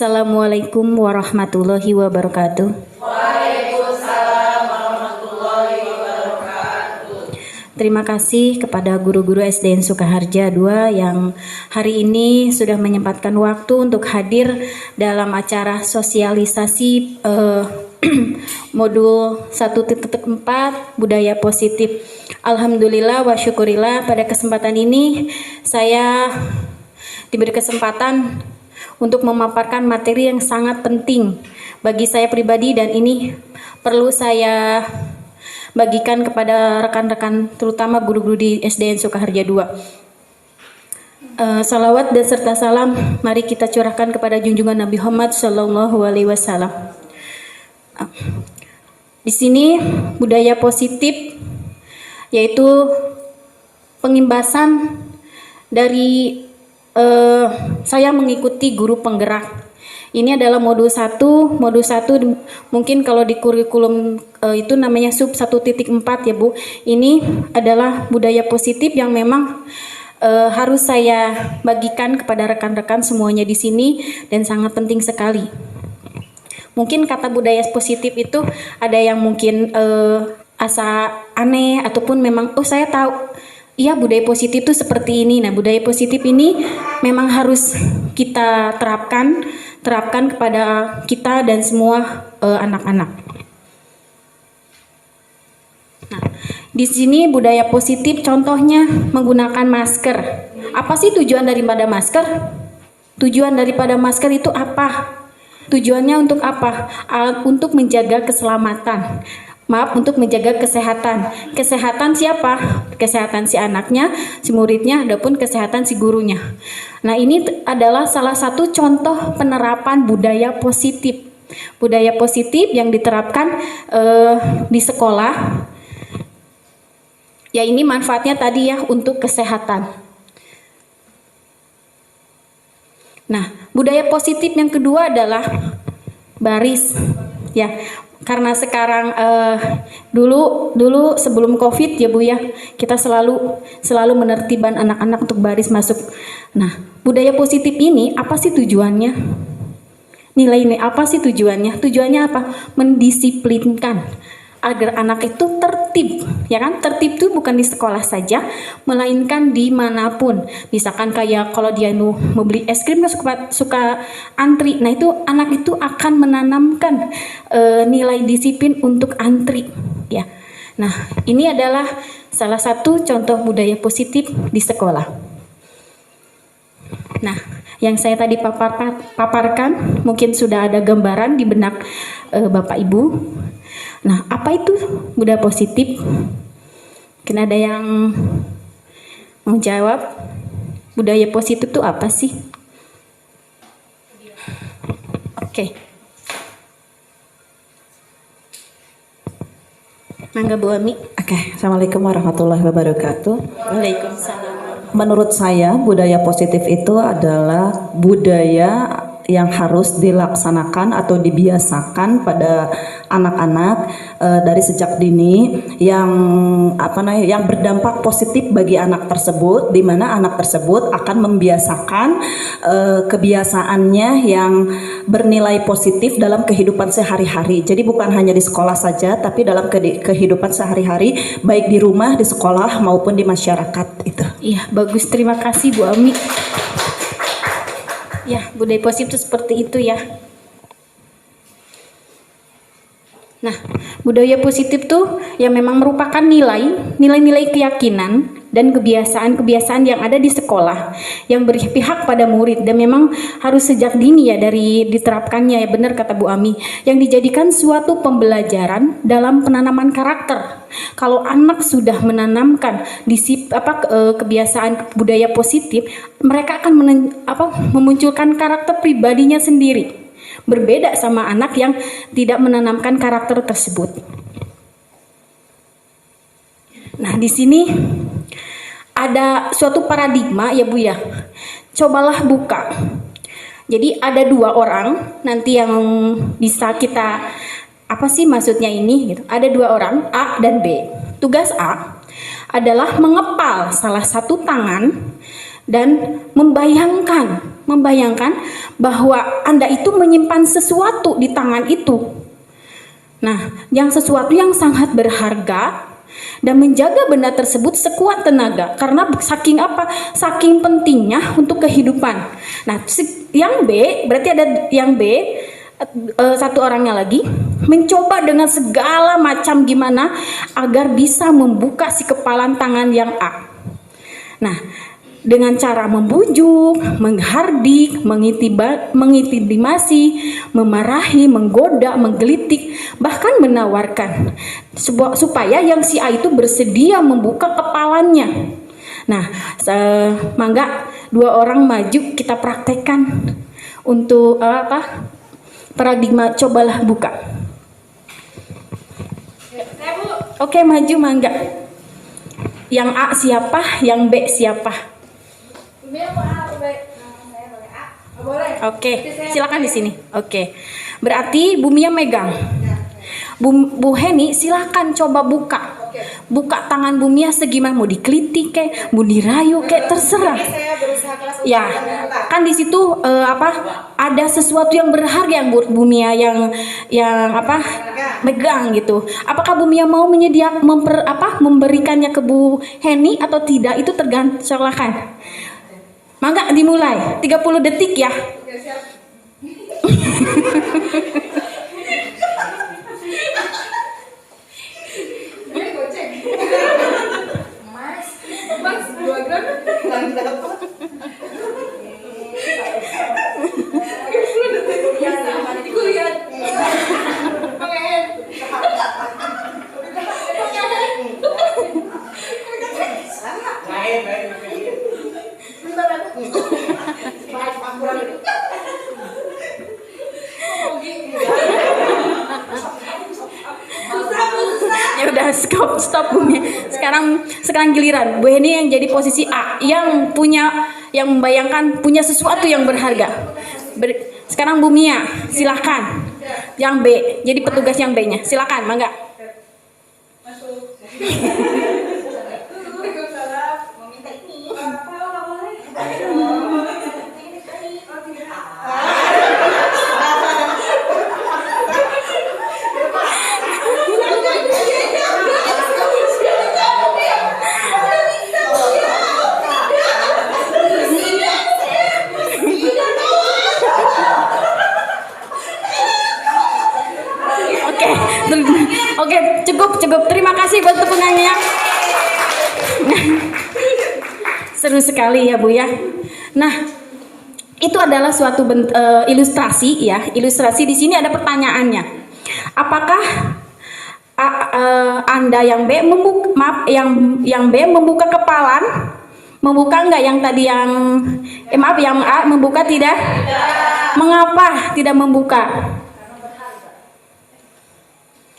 Assalamualaikum warahmatullahi wabarakatuh. Waalaikumsalam warahmatullahi wabarakatuh. Terima kasih kepada guru-guru SDN Sukaharja II yang hari ini sudah menyempatkan waktu untuk hadir dalam acara sosialisasi modul 1.4 budaya positif. Alhamdulillah wa syukurillah, pada kesempatan ini saya diberi kesempatan untuk memaparkan materi yang sangat penting bagi saya pribadi, dan ini perlu saya bagikan kepada rekan-rekan, terutama guru-guru di SDN Sukaharja II. Salawat dan serta salam mari kita curahkan kepada junjungan Nabi Muhammad SAW. Di sini budaya positif yaitu pengimbasan dari saya mengikuti guru penggerak. Ini adalah modul 1. Modul 1 mungkin kalau di kurikulum itu namanya sub 1.4 ya Bu. Ini adalah budaya positif yang memang harus saya bagikan kepada rekan-rekan semuanya di sini dan sangat penting sekali. Mungkin kata budaya positif itu ada yang mungkin asa aneh ataupun memang saya tahu. Iya, budaya positif itu seperti ini. Nah, budaya positif ini memang harus kita terapkan kepada kita dan semua anak-anak. Nah, di sini budaya positif contohnya menggunakan masker. Apa sih tujuan daripada masker? Tujuan daripada masker itu apa? Tujuannya untuk apa? Untuk menjaga keselamatan. Untuk menjaga kesehatan. Kesehatan siapa? Kesehatan si anaknya, si muridnya, ataupun kesehatan si gurunya. Nah, ini adalah salah satu contoh penerapan budaya positif. Budaya positif yang diterapkan di sekolah. Ya, ini manfaatnya tadi ya untuk kesehatan. Nah, budaya positif yang kedua adalah baris. Ya, karena sekarang dulu sebelum COVID ya Bu ya, kita selalu menertibkan anak-anak untuk baris masuk. Nah, budaya positif ini apa sih tujuannya? Nilai apa sih tujuannya? Tujuannya apa? Mendisiplinkan agar anak itu tertib, ya kan? Tertib itu bukan di sekolah saja, melainkan dimanapun. Misalkan kayak kalau dia mau beli es krim suka antri, nah itu anak itu akan menanamkan nilai disiplin untuk antri, ya. Nah, ini adalah salah satu contoh budaya positif di sekolah. Nah, yang saya tadi paparkan mungkin sudah ada gambaran di benak Bapak Ibu. Nah, apa itu budaya positif? Mungkin ada yang mau jawab? Budaya positif itu apa sih? Oke. Mangga Bu Ami. Oke, Assalamualaikum warahmatullahi wabarakatuh. Waalaikumsalam. Menurut saya, budaya positif itu adalah budaya yang harus dilaksanakan atau dibiasakan pada anak-anak dari sejak dini yang berdampak positif bagi anak tersebut, di mana anak tersebut akan membiasakan kebiasaannya yang bernilai positif dalam kehidupan sehari-hari. Jadi bukan hanya di sekolah saja, tapi dalam kehidupan sehari-hari, baik di rumah, di sekolah maupun di masyarakat itu. Iya, bagus, terima kasih Bu Ami. Ya, budaya positif itu seperti itu ya. Nah, budaya positif tuh yang memang merupakan nilai-nilai keyakinan, dan kebiasaan-kebiasaan yang ada di sekolah yang berpihak pada murid, dan memang harus sejak dini ya dari diterapkannya, ya benar kata Bu Ami, yang dijadikan suatu pembelajaran dalam penanaman karakter. Kalau anak sudah menanamkan kebiasaan budaya positif, mereka akan memunculkan karakter pribadinya sendiri, berbeda sama anak yang tidak menanamkan karakter tersebut. Nah, di sini ada suatu paradigma ya Bu ya. Cobalah buka. Jadi ada 2 orang nanti yang bisa kita apa sih maksudnya ini gitu. Ada 2 orang, A dan B. Tugas A adalah mengepal salah satu tangan dan membayangkan bahwa Anda itu menyimpan sesuatu di tangan itu. Nah, yang sesuatu yang sangat berharga, dan menjaga benda tersebut sekuat tenaga, karena saking pentingnya untuk kehidupan. Nah, yang B, berarti ada yang B, satu orangnya lagi mencoba dengan segala macam gimana agar bisa membuka si kepalan tangan yang A. Nah, dengan cara membujuk, menghardik, mengintimidasi, memarahi, menggoda, menggelitik, bahkan menawarkan supaya yang si A itu bersedia membuka kepalanya. Nah, mangga 2 orang maju kita praktekkan untuk paradigma cobalah buka. Oke, maju mangga. Yang A siapa? Yang B siapa? Oke, silakan di sini. Oke, berarti Bu Mia megang. Bu Heni silakan coba buka. Buka tangan Bu Mia segimana, mau dikelitik kek, mau dirayu kek, terserah. Ya, kan di situ ada sesuatu yang berharga yang Bu Mia yang megang gitu. Apakah Bu Mia mau memberikannya ke Bu Heni atau tidak, itu tergantung, silakan. Mangga dimulai, 30 detik ya. Ya udah, stop Bu Mia. Sekarang giliran Bu Heni yang jadi posisi A, yang membayangkan punya sesuatu yang berharga. Sekarang Bu Mia, silakan. Yang B, jadi petugas yang B-nya. Silakan, mangga. Oke, cukup. Terima kasih buat tepungannya. Seru sekali ya Bu ya. Nah, itu adalah suatu ilustrasi ya. Ilustrasi di sini ada pertanyaannya. Apakah Anda yang B yang B membuka kepalan? Membuka enggak? Yang tadi yang yang A membuka tidak? Mengapa tidak membuka?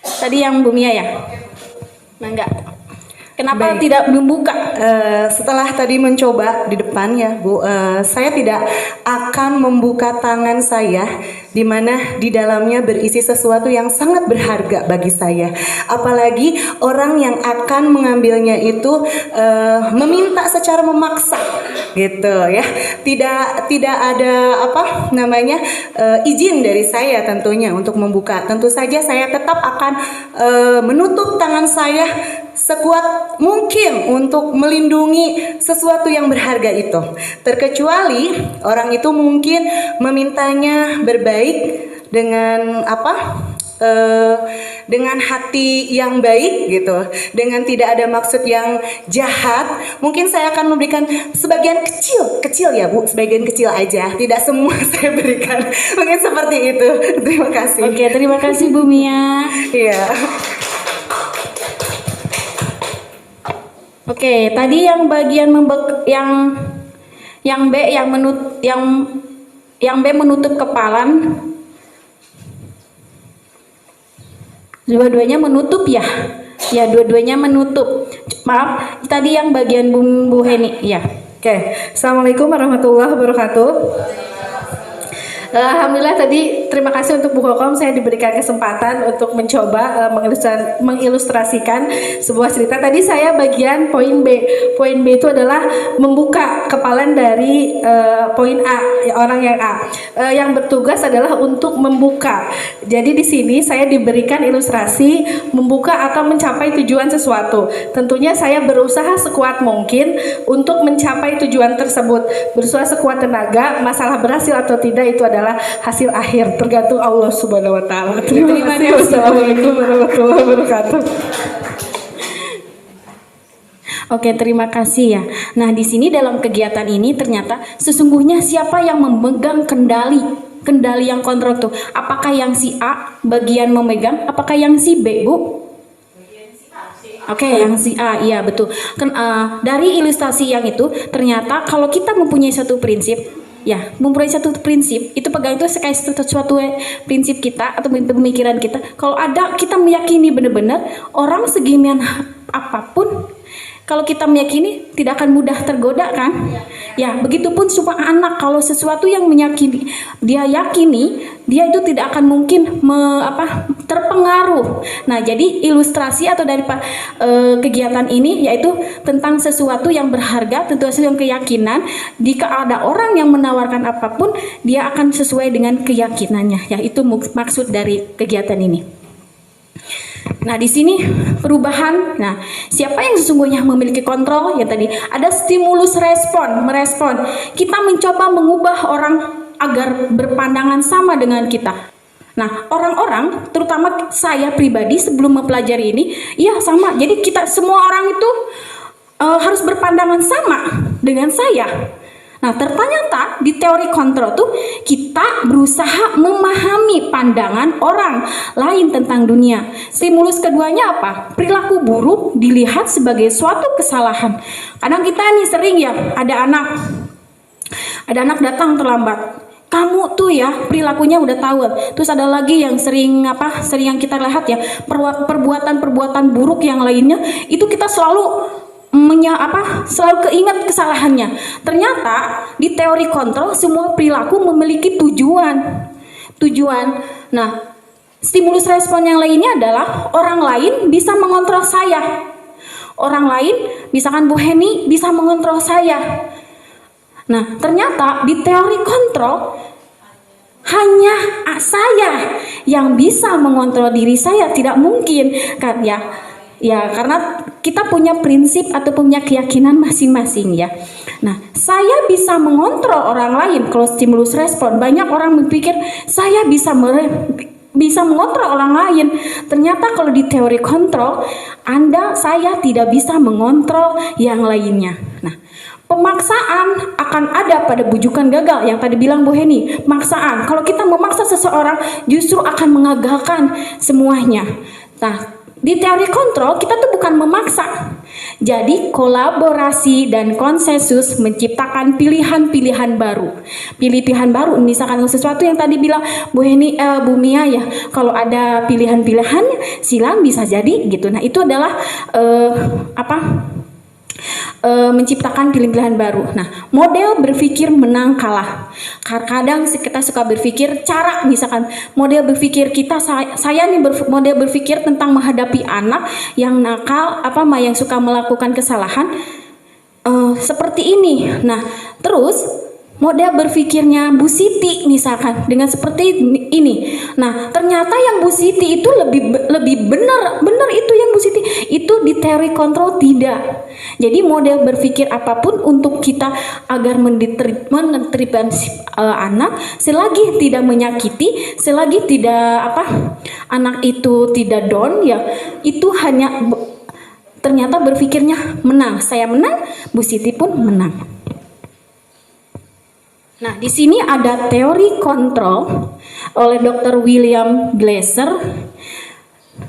Tadi yang Bu Mia ya? Mangga. Kenapa tidak membuka? Setelah tadi mencoba di depan ya Bu, saya tidak akan membuka tangan saya di mana di dalamnya berisi sesuatu yang sangat berharga bagi saya. Apalagi orang yang akan mengambilnya itu meminta secara memaksa gitu ya. Tidak ada izin dari saya tentunya untuk membuka. Tentu saja saya tetap akan menutup tangan saya sekuat mungkin untuk melindungi sesuatu yang berharga itu. Terkecuali orang itu mungkin memintanya berbaik dengan dengan hati yang baik gitu, dengan tidak ada maksud yang jahat, mungkin saya akan memberikan sebagian kecil ya Bu, sebagian kecil aja, tidak semua saya berikan. Mungkin seperti itu. Terima kasih. Oke, terima kasih Bu Mia. Iya. Oke, tadi yang bagian yang B yang B menutup kepalan. Dua-duanya menutup ya? Ya, dua-duanya menutup. Maaf, tadi yang bagian Bu Heni, ya. Oke, Assalamualaikum warahmatullahi wabarakatuh. Alhamdulillah tadi terima kasih untuk Bu Kokom, saya diberikan kesempatan untuk mencoba mengilustrasikan sebuah cerita. Tadi saya bagian poin B. Poin B itu adalah membuka kepalan dari poin A, orang yang A. Yang bertugas adalah untuk membuka. Jadi di sini saya diberikan ilustrasi membuka atau mencapai tujuan sesuatu. Tentunya saya berusaha sekuat mungkin untuk mencapai tujuan tersebut. Berusaha sekuat tenaga, masalah berhasil atau tidak itu adalah hasil akhir, tergantung Allah Subhanahu wa taala. Terima kasih. Wassalamualaikum warahmatullahi wabarakatuh. Oke, terima kasih ya. Nah, di sini dalam kegiatan ini ternyata sesungguhnya siapa yang memegang kendali yang kontrol tuh? Apakah yang si A bagian memegang? Apakah yang si B, Bu? Oke, yang si A, iya betul. Dari ilustrasi yang itu ternyata kalau kita mempunyai satu prinsip, ya, mempunyai satu prinsip, itu pegang itu kayak sesuatu prinsip kita atau pemikiran kita. Kalau ada kita meyakini benar-benar orang segimian apapun, kalau kita meyakini tidak akan mudah tergoda kan? Ya, begitupun cuma anak, kalau sesuatu yang meyakini, dia yakini, dia itu tidak akan mungkin terpengaruh. Nah, jadi ilustrasi atau dari kegiatan ini yaitu tentang sesuatu yang berharga, tentu saja yang keyakinan. Jika ada orang yang menawarkan apapun, dia akan sesuai dengan keyakinannya. Ya, itu maksud dari kegiatan ini. Nah, di sini perubahan. Nah, siapa yang sesungguhnya memiliki kontrol? Ya tadi ada stimulus merespon. Kita mencoba mengubah orang agar berpandangan sama dengan kita. Nah, orang-orang, terutama saya pribadi sebelum mempelajari ini, ya sama. Jadi kita semua orang itu harus berpandangan sama dengan saya. Nah, ternyata di teori kontrol tuh kita berusaha memahami pandangan orang lain tentang dunia. Stimulus keduanya apa? Perilaku buruk dilihat sebagai suatu kesalahan. Kadang kita nih sering ya, ada anak datang terlambat. Kamu tuh ya perilakunya udah tahu. Terus ada lagi yang sering yang kita lihat ya, perbuatan buruk yang lainnya itu kita selalu selalu keingat kesalahannya. Ternyata di teori kontrol semua perilaku memiliki tujuan. Nah, stimulus respon yang lainnya adalah orang lain bisa mengontrol saya. Orang lain, misalkan Bu Heni bisa mengontrol saya. Nah, ternyata di teori kontrol hanya saya yang bisa mengontrol diri saya, tidak mungkin kan ya. Ya, karena kita punya prinsip atau punya keyakinan masing-masing ya. Nah, saya bisa mengontrol orang lain kalau stimulus respon. Banyak orang berpikir saya bisa mengontrol orang lain. Ternyata kalau di teori kontrol, saya tidak bisa mengontrol yang lainnya. Nah, pemaksaan akan ada pada bujukan gagal yang tadi bilang Bu Heni. Maksaan, kalau kita memaksa seseorang justru akan mengagalkan semuanya. Nah, di teori kontrol kita tuh bukan memaksa. Jadi kolaborasi dan konsensus menciptakan pilihan-pilihan baru. Pilihan baru, misalkan sesuatu yang tadi bilang Bu Heni, Bu Mia ya, kalau ada pilihan-pilihan silang bisa jadi gitu. Nah, itu adalah menciptakan pilihan-pilihan baru. Nah, model berpikir menang kalah. Kadang kita suka berpikir misalkan model berpikir kita, saya nih model berpikir tentang menghadapi anak yang nakal, yang suka melakukan kesalahan seperti ini. Nah, terus model berpikirnya Bu Siti misalkan dengan seperti ini. Nah, ternyata yang Bu Siti itu lebih benar itu yang Bu Siti itu di teori kontrol tidak. Jadi model berpikir apapun untuk kita agar menertibkan anak selagi tidak menyakiti, selagi tidak anak itu tidak down ya, itu hanya ternyata berpikirnya menang. Saya menang, Bu Siti pun menang. Nah, di sini ada teori kontrol oleh Dr. William Glasser.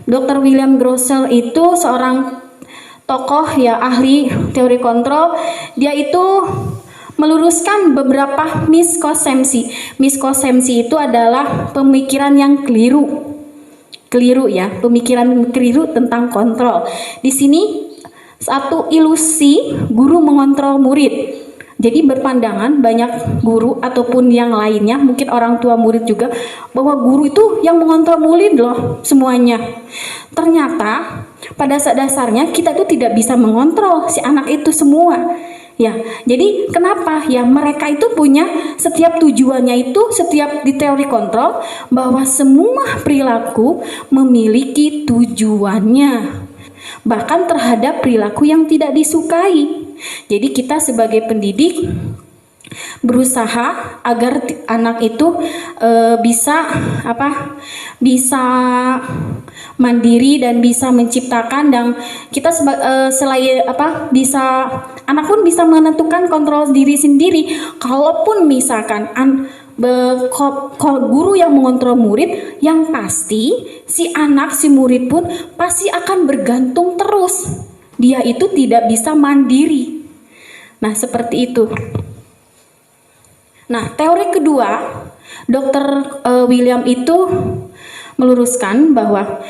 Dr. William Glasser itu seorang tokoh ya ahli teori kontrol. Dia itu meluruskan beberapa miskonsepsi. Miskonsepsi itu adalah pemikiran yang keliru. Keliru ya, pemikiran keliru tentang kontrol. Di sini satu ilusi guru mengontrol murid. Jadi berpandangan banyak guru ataupun yang lainnya, mungkin orang tua murid juga, bahwa guru itu yang mengontrol murid loh semuanya. Ternyata pada dasarnya kita itu tidak bisa mengontrol si anak itu semua. Ya, jadi kenapa? Ya mereka itu punya setiap tujuannya itu, setiap di teori kontrol bahwa semua perilaku memiliki tujuannya. Bahkan terhadap perilaku yang tidak disukai. Jadi kita sebagai pendidik berusaha agar anak itu bisa mandiri dan bisa menciptakan, dan kita selain bisa anak pun bisa menentukan kontrol diri sendiri. Kalaupun misalkan guru yang mengontrol murid, yang pasti si murid pun pasti akan bergantung terus. Dia itu tidak bisa mandiri. Nah, seperti itu. Nah, teori kedua, Dr. William itu meluruskan bahwa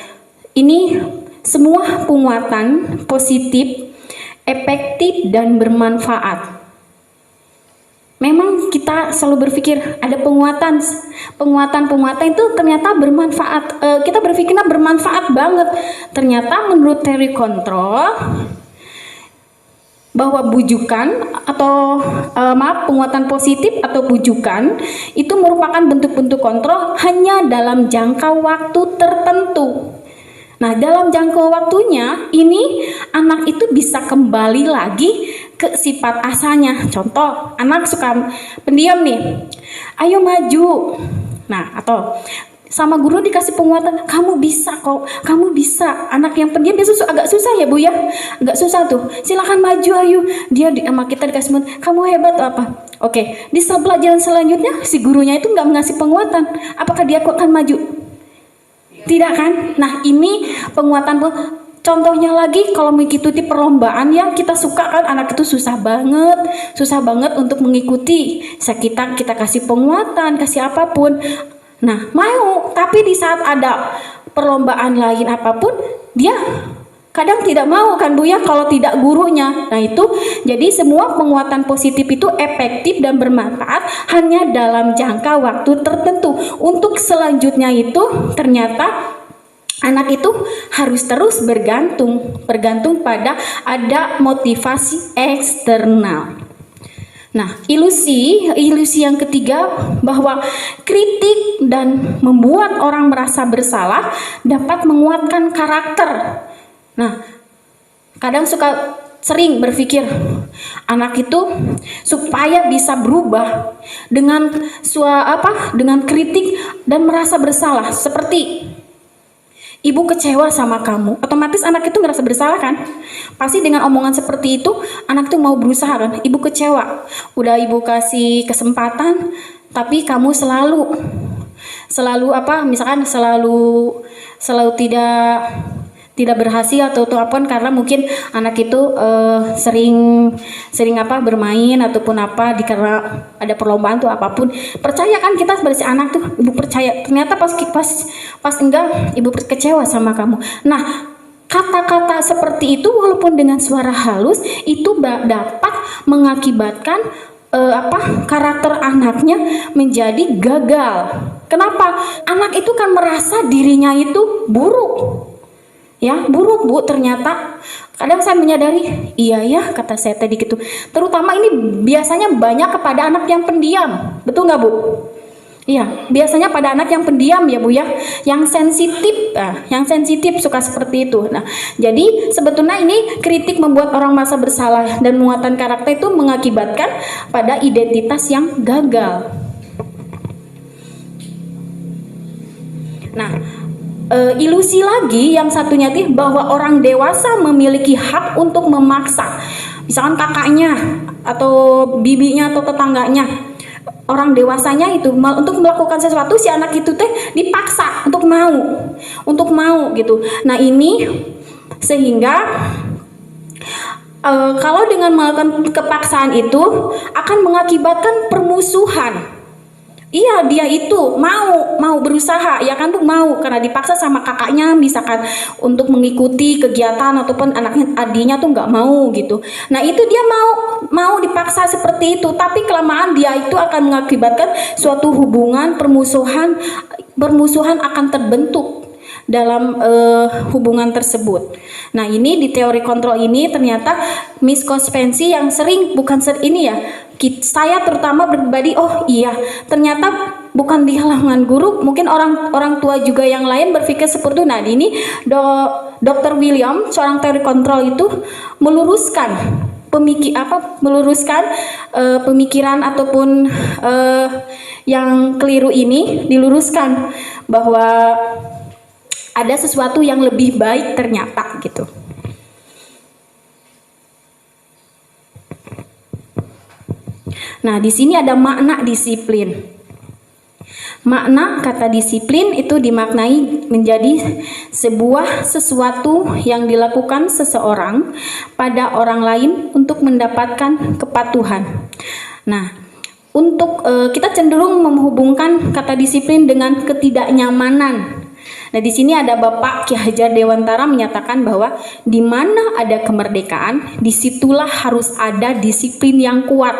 ini semua penguatan positif, efektif, dan bermanfaat. Memang kita selalu berpikir ada penguatan itu ternyata bermanfaat. Kita berpikirnya bermanfaat banget. Ternyata menurut teori kontrol bahwa bujukan atau penguatan positif atau bujukan itu merupakan bentuk-bentuk kontrol hanya dalam jangka waktu tertentu. Nah, dalam jangka waktunya ini anak itu bisa kembali lagi ke sifat asalnya. Contoh, anak suka pendiam nih, ayo maju. Nah, atau sama guru dikasih penguatan, kamu bisa kok, kamu bisa. Anak yang pendiam biasa agak susah ya Bu ya, agak susah tuh. Silakan maju, ayo. Dia sama kita dikasih penguatan, kamu hebat atau apa? Oke, di pelajaran selanjutnya si gurunya itu nggak mengasih penguatan, apakah dia akan maju? Tidak kan? Nah, ini penguatan. Contohnya lagi kalau mengikuti perlombaan yang kita suka kan, anak itu susah banget untuk mengikuti. Kita kasih penguatan, kasih apapun. Nah, mau, tapi di saat ada perlombaan lain apapun, dia kadang tidak mau kan Bu ya kalau tidak gurunya. Nah, itu jadi semua penguatan positif itu efektif dan bermanfaat hanya dalam jangka waktu tertentu. Untuk selanjutnya itu ternyata anak itu harus terus bergantung pada ada motivasi eksternal. Nah, ilusi yang ketiga bahwa kritik dan membuat orang merasa bersalah dapat menguatkan karakter. Nah, kadang sering berpikir anak itu supaya bisa berubah dengan kritik dan merasa bersalah. Seperti ibu kecewa sama kamu, otomatis anak itu ngerasa bersalah kan? Pasti dengan omongan seperti itu, anak tuh mau berusaha kan? Ibu kecewa, udah ibu kasih kesempatan, tapi kamu selalu tidak berhasil atau apapun, karena mungkin anak itu sering bermain ataupun karena ada perlombaan tuh apapun. Percaya kan kita sebagai anak tuh, ibu percaya. Ternyata pas enggak, ibu kecewa sama kamu. Nah, kata-kata seperti itu walaupun dengan suara halus itu dapat mengakibatkan karakter anaknya menjadi gagal. Kenapa? Anak itu kan merasa dirinya itu buruk. Ya, buruk Bu, ternyata kadang saya menyadari, iya ya kata saya tadi gitu. Terutama ini biasanya banyak kepada anak yang pendiam, betul nggak Bu? Iya, biasanya pada anak yang pendiam ya Bu ya, yang sensitif, yang sensitif suka seperti itu. Nah, jadi sebetulnya ini kritik membuat orang merasa bersalah dan muatan karakter itu mengakibatkan pada identitas yang gagal. Nah, ilusi lagi yang satunya tuh bahwa orang dewasa memiliki hak untuk memaksa, misalkan kakaknya atau bibinya atau tetangganya, orang dewasanya itu untuk melakukan sesuatu, si anak itu teh dipaksa untuk mau gitu. Nah ini sehingga kalau dengan melakukan kepaksaan itu akan mengakibatkan permusuhan. Iya, dia itu mau berusaha ya kan, tuh mau karena dipaksa sama kakaknya misalkan untuk mengikuti kegiatan ataupun adiknya tuh nggak mau gitu. Nah itu dia mau dipaksa seperti itu, tapi kelamaan dia itu akan mengakibatkan suatu hubungan permusuhan akan terbentuk dalam hubungan tersebut. Nah ini di teori kontrol ini ternyata miskonsepsi yang sering saya terutama pribadi, oh iya ternyata bukan di kalangan guru, mungkin orang tua juga yang lain berpikir seperti itu. Nah ini Dr. William, seorang teori kontrol itu meluruskan pemikiran ataupun yang keliru ini, diluruskan bahwa ada sesuatu yang lebih baik ternyata gitu. Nah, di sini ada makna disiplin. Makna kata disiplin itu dimaknai menjadi sesuatu yang dilakukan seseorang pada orang lain untuk mendapatkan kepatuhan. Nah, untuk kita cenderung menghubungkan kata disiplin dengan ketidaknyamanan. Nah, di sini ada Bapak Ki Hajar Dewantara menyatakan bahwa di mana ada kemerdekaan, disitulah harus ada disiplin yang kuat.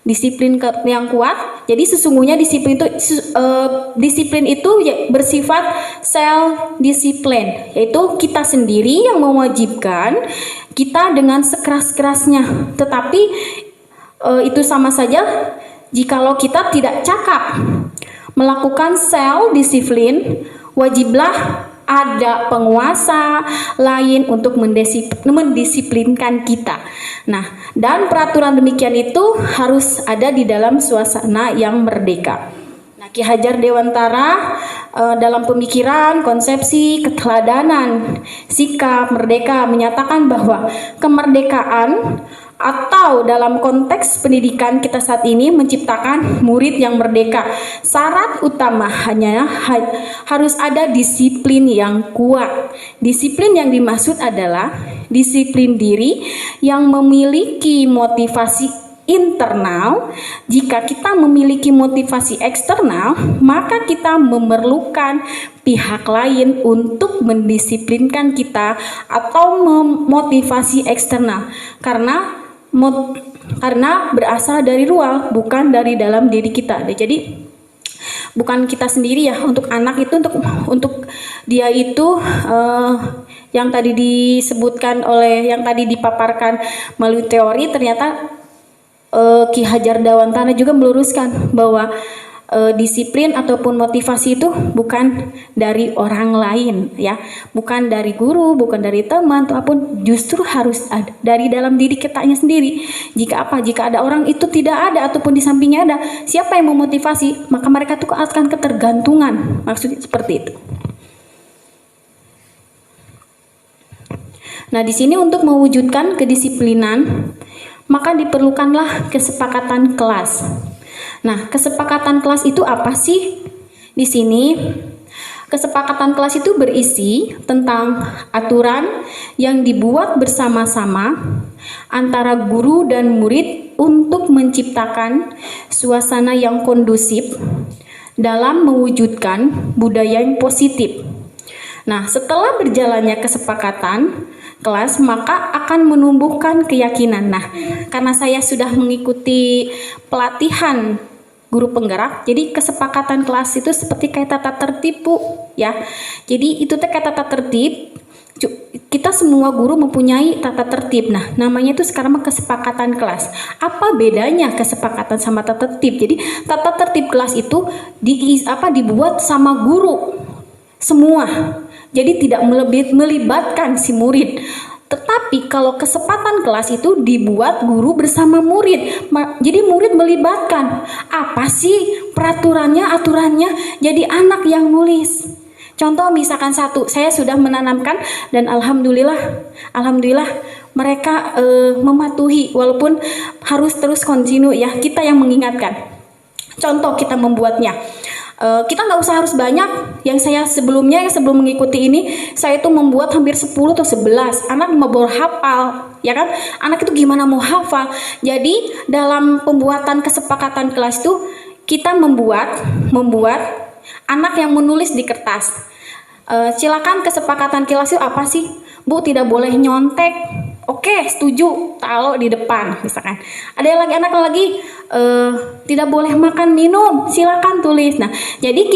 Disiplin yang kuat. Jadi sesungguhnya disiplin itu bersifat self discipline, yaitu kita sendiri yang mewajibkan kita dengan sekeras-kerasnya. Tetapi itu sama saja jikalau kita tidak cakap melakukan self discipline, wajiblah ada penguasa lain untuk mendisiplinkan kita. Nah, dan peraturan demikian itu harus ada di dalam suasana yang merdeka. Nah, Ki Hajar Dewantara dalam pemikiran, konsepsi, keteladanan, sikap merdeka menyatakan bahwa kemerdekaan atau dalam konteks pendidikan kita saat ini menciptakan murid yang merdeka. Syarat utama harus ada disiplin yang kuat. Disiplin yang dimaksud adalah disiplin diri yang memiliki motivasi internal. Jika kita memiliki motivasi eksternal, maka kita memerlukan pihak lain untuk mendisiplinkan kita atau memotivasi eksternal karena berasal dari luar, bukan dari dalam diri kita. Jadi bukan kita sendiri ya, untuk anak itu untuk dia itu yang tadi disebutkan yang tadi dipaparkan melalui teori, ternyata Ki Hajar Dewantara juga meluruskan bahwa disiplin ataupun motivasi itu bukan dari orang lain ya, bukan dari guru, bukan dari teman ataupun, justru harus ada dari dalam diri kitanya sendiri. Jika ada orang itu tidak ada ataupun di sampingnya ada, siapa yang memotivasi, maka mereka tuh akan ketergantungan, maksudnya seperti itu. Nah, di sini untuk mewujudkan kedisiplinan maka diperlukanlah kesepakatan kelas. Nah, kesepakatan kelas itu apa sih? Di sini, kesepakatan kelas itu berisi tentang aturan yang dibuat bersama-sama antara guru dan murid untuk menciptakan suasana yang kondusif dalam mewujudkan budaya yang positif. Nah, setelah berjalannya kesepakatan kelas, maka akan menumbuhkan keyakinan. Nah, karena saya sudah mengikuti pelatihan guru penggerak. Jadi kesepakatan kelas itu seperti kayak tata tertib Bu, ya. Jadi itu teh kayak tata tertib. Kita semua guru mempunyai tata tertib. Nah, namanya itu sekarang kesepakatan kelas. Apa bedanya kesepakatan sama tata tertib? Jadi tata tertib kelas itu dibuat sama guru semua. Jadi tidak melibatkan si murid. Tetapi kalau kesempatan kelas itu dibuat guru bersama murid. Jadi murid melibatkan. Apa sih aturannya? Jadi anak yang nulis. Contoh misalkan saya sudah menanamkan dan alhamdulillah mereka mematuhi walaupun harus terus continue ya, kita yang mengingatkan. Contoh kita membuatnya. Kita nggak usah harus banyak. Yang saya sebelum mengikuti ini, saya itu membuat hampir 10 atau 11. Anak mau hafal, ya kan? Anak itu gimana mau hafal? Jadi dalam pembuatan kesepakatan kelas itu kita membuat anak yang menulis di kertas. Silakan kesepakatan kelas itu apa sih? Bu, tidak boleh nyontek. Oke, setuju. Taruh di depan, misalkan. Ada yang anak lagi tidak boleh makan minum. Silakan tulis. Nah, jadi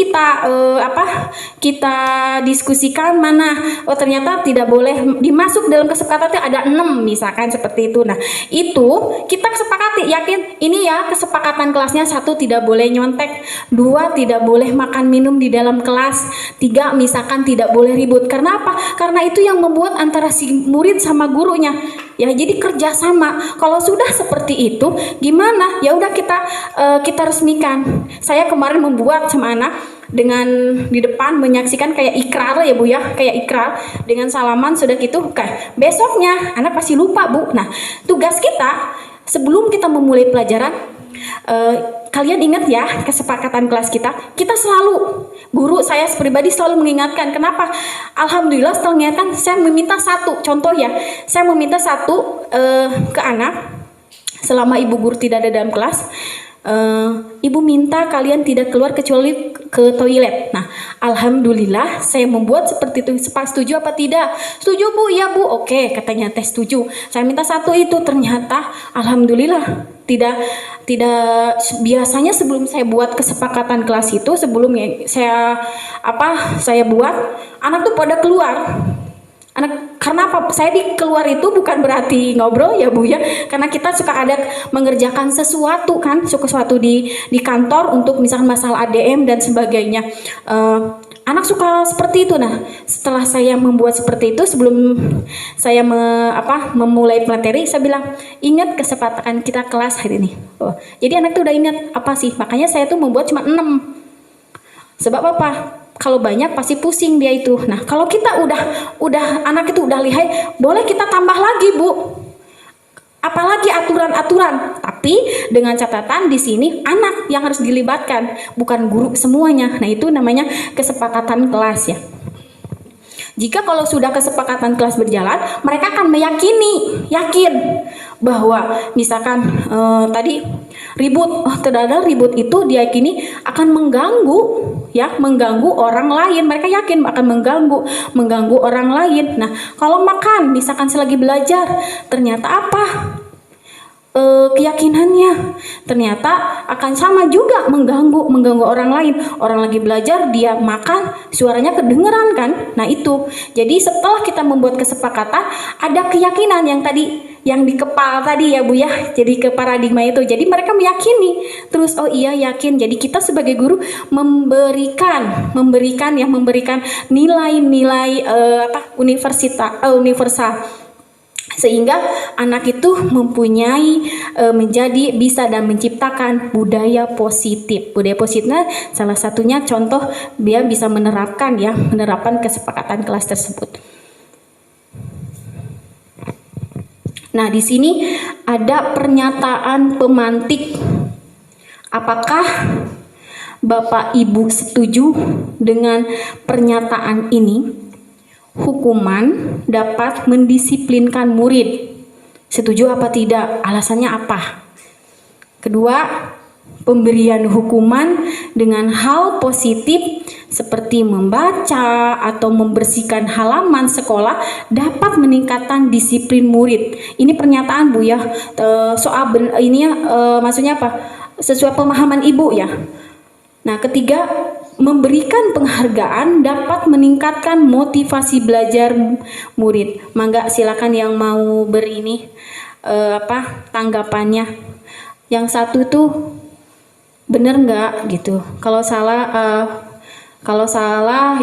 kita diskusikan mana. Oh, ternyata tidak boleh dimasuk dalam kesepakatan itu ada 6 misalkan seperti itu. Nah, itu kita sepakati, yakin ini ya kesepakatan kelasnya. 1, tidak boleh nyontek. 2, tidak boleh makan minum di dalam kelas. 3, misalkan tidak boleh ribut. Karena apa? Karena itu yang membuat antara si murid sama gurunya. Ya, jadi kerjasama. Kalau sudah seperti itu, gimana? Ya udah kita resmikan. Saya kemarin membuat sama anak dengan di depan menyaksikan kayak ikrar ya Bu ya, kayak ikrar dengan salaman sudah gitu. Besoknya anak pasti lupa Bu. Nah, tugas kita sebelum kita memulai pelajaran, kalian ingat ya kesepakatan kelas kita selalu, guru saya pribadi selalu mengingatkan. Kenapa? Alhamdulillah setelah mengingatkan, saya meminta 1 contoh ya, saya meminta 1 ke anak selama ibu guru tidak ada dalam kelas. Ibu minta kalian tidak keluar kecuali ke toilet. Nah, alhamdulillah saya membuat seperti itu. Setuju apa tidak? Setuju Bu, ya Bu. Oke, katanya tes setuju. Saya minta 1 itu, ternyata alhamdulillah tidak biasanya sebelum saya buat kesepakatan kelas itu, sebelumnya saya buat, anak tuh pada keluar. Karena apa? Saya di keluar itu bukan berarti ngobrol ya Bu ya, karena kita suka ada mengerjakan sesuatu kan, sesuatu di kantor untuk misalkan masalah ADM dan sebagainya. Anak suka seperti itu. Nah, setelah saya membuat seperti itu, sebelum saya memulai materi, saya bilang, ingat kesepakatan kita kelas hari ini. Jadi anak tuh udah ingat apa sih? Makanya saya tuh membuat cuma 6. Sebab apa? Kalau banyak pasti pusing dia itu. Nah, kalau kita udah anak itu udah lihai, boleh kita tambah lagi Bu. Apalagi aturan-aturan, tapi dengan catatan di sini anak yang harus dilibatkan, bukan guru semuanya. Nah, itu namanya kesepakatan kelas ya. Jika kalau sudah kesepakatan kelas berjalan, mereka akan yakin bahwa misalkan tadi ribut, terkadang ribut itu diyakini akan mengganggu orang lain. Mereka yakin akan mengganggu orang lain. Nah, kalau makan misalkan selagi belajar, ternyata apa? Keyakinannya ternyata akan sama juga mengganggu orang lain. Orang lagi belajar, dia makan, suaranya kedengeran kan. Nah, itu jadi setelah kita membuat kesepakatan, ada keyakinan yang di kepala tadi ya Bu ya, jadi ke paradigma itu. Jadi mereka meyakini terus, oh iya yakin. Jadi kita sebagai guru memberikan nilai-nilai universal, sehingga anak itu mempunyai menjadi bisa dan menciptakan budaya positif. Budaya positifnya salah satunya contoh dia bisa menerapkan kesepakatan kelas tersebut. Nah, di sini ada pernyataan pemantik. Apakah Bapak Ibu setuju dengan pernyataan ini? Hukuman dapat mendisiplinkan murid. Setuju apa tidak? Alasannya apa? Kedua, pemberian hukuman dengan hal positif seperti membaca atau membersihkan halaman sekolah dapat meningkatkan disiplin murid. Ini pernyataan Bu ya. Maksudnya apa? sesuai pemahaman ibu ya. Nah, ketiga, memberikan penghargaan dapat meningkatkan motivasi belajar murid. Mangga silakan yang mau tanggapannya. Yang satu tuh bener nggak gitu. Kalau salah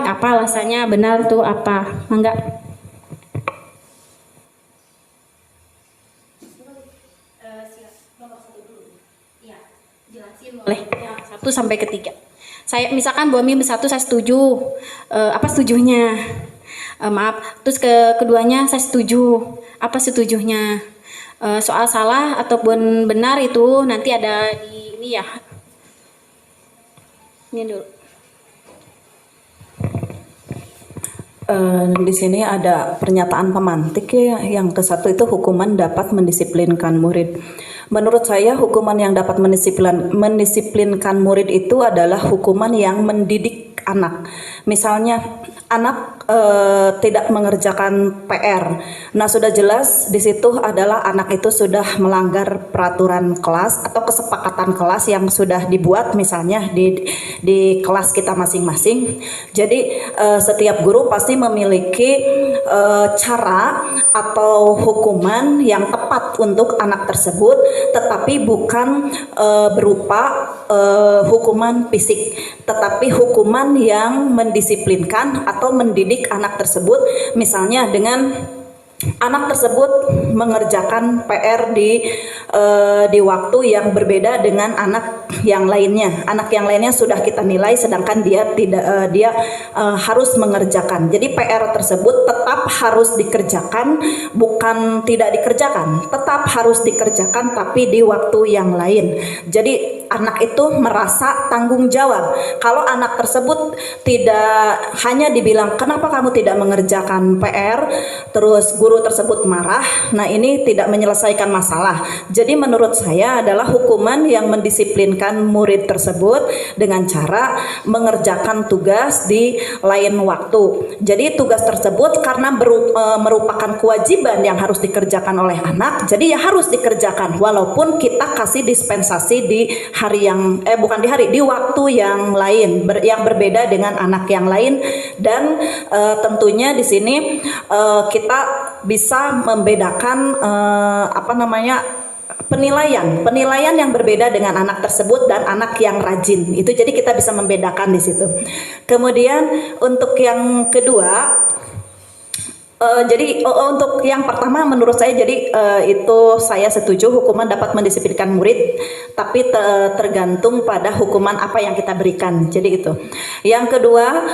apa alasannya, benar tuh apa? Mangga. Boleh, ya, 1 sampai ke 3. Saya misalkan Bu Ami 1 saya setuju. Apa setujunya? Maaf. Terus keduanya saya setuju. Apa setujunya? Soal salah ataupun benar itu nanti ada di ini ya. Ini dulu. Di sini ada pernyataan pemantik ya, yang ke satu itu hukuman dapat mendisiplinkan murid. Menurut saya hukuman yang dapat mendisiplinkan murid itu adalah hukuman yang mendidik anak. Misalnya anak tidak mengerjakan PR. Nah, sudah jelas di situ adalah anak itu sudah melanggar peraturan kelas atau kesepakatan kelas yang sudah dibuat misalnya di kelas kita masing-masing. Jadi setiap guru pasti memiliki cara atau hukuman yang tepat untuk anak tersebut, tetapi bukan berupa hukuman fisik, tetapi hukuman yang mendisiplinkan atau mendidik anak tersebut, misalnya dengan anak tersebut mengerjakan PR di waktu yang berbeda dengan anak yang lainnya. Anak yang lainnya sudah kita nilai, sedangkan dia tidak, harus mengerjakan. Jadi PR tersebut tetap harus dikerjakan, bukan tidak dikerjakan, tetap harus dikerjakan, tapi di waktu yang lain. Jadi anak itu merasa tanggung jawab. Kalau anak tersebut tidak hanya dibilang kenapa kamu tidak mengerjakan PR, terus guru tersebut marah, nah ini tidak menyelesaikan masalah. Jadi menurut saya adalah hukuman yang mendisiplinkan murid tersebut dengan cara mengerjakan tugas di lain waktu. Jadi tugas tersebut karena merupakan kewajiban yang harus dikerjakan oleh anak, jadi ya harus dikerjakan walaupun kita kasih dispensasi di hari yang di waktu yang lain, yang berbeda dengan anak yang lain. Dan tentunya di sini kita bisa membedakan penilaian yang berbeda dengan anak tersebut dan anak yang rajin. Itu jadi kita bisa membedakan di situ. Kemudian untuk yang kedua, untuk yang pertama menurut saya itu saya setuju hukuman dapat mendisiplinkan murid, tapi tergantung pada hukuman apa yang kita berikan. Jadi itu. Yang kedua,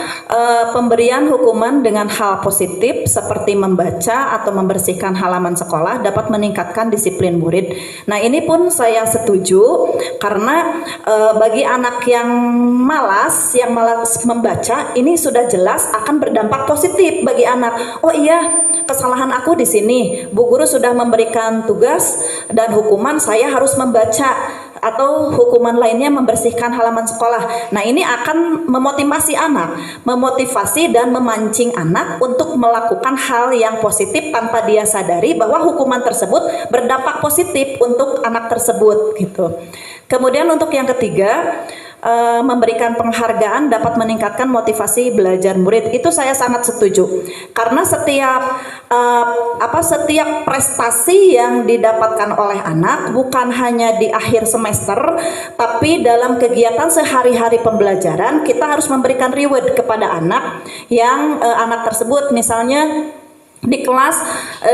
pemberian hukuman dengan hal positif seperti membaca atau membersihkan halaman sekolah dapat meningkatkan disiplin murid. Nah, ini pun saya setuju karena bagi anak yang malas membaca, ini sudah jelas akan berdampak positif bagi anak. Oh iya, kesalahan aku di sini. Bu guru sudah memberikan tugas dan hukuman saya harus membaca, atau hukuman lainnya membersihkan halaman sekolah. Nah, ini akan memotivasi dan memancing anak untuk melakukan hal yang positif tanpa dia sadari bahwa hukuman tersebut berdampak positif untuk anak tersebut gitu. Kemudian untuk yang ketiga, memberikan penghargaan dapat meningkatkan motivasi belajar murid. Itu saya sangat setuju karena setiap prestasi yang didapatkan oleh anak bukan hanya di akhir semester, tapi dalam kegiatan sehari-hari pembelajaran kita harus memberikan reward kepada anak yang anak tersebut misalnya di kelas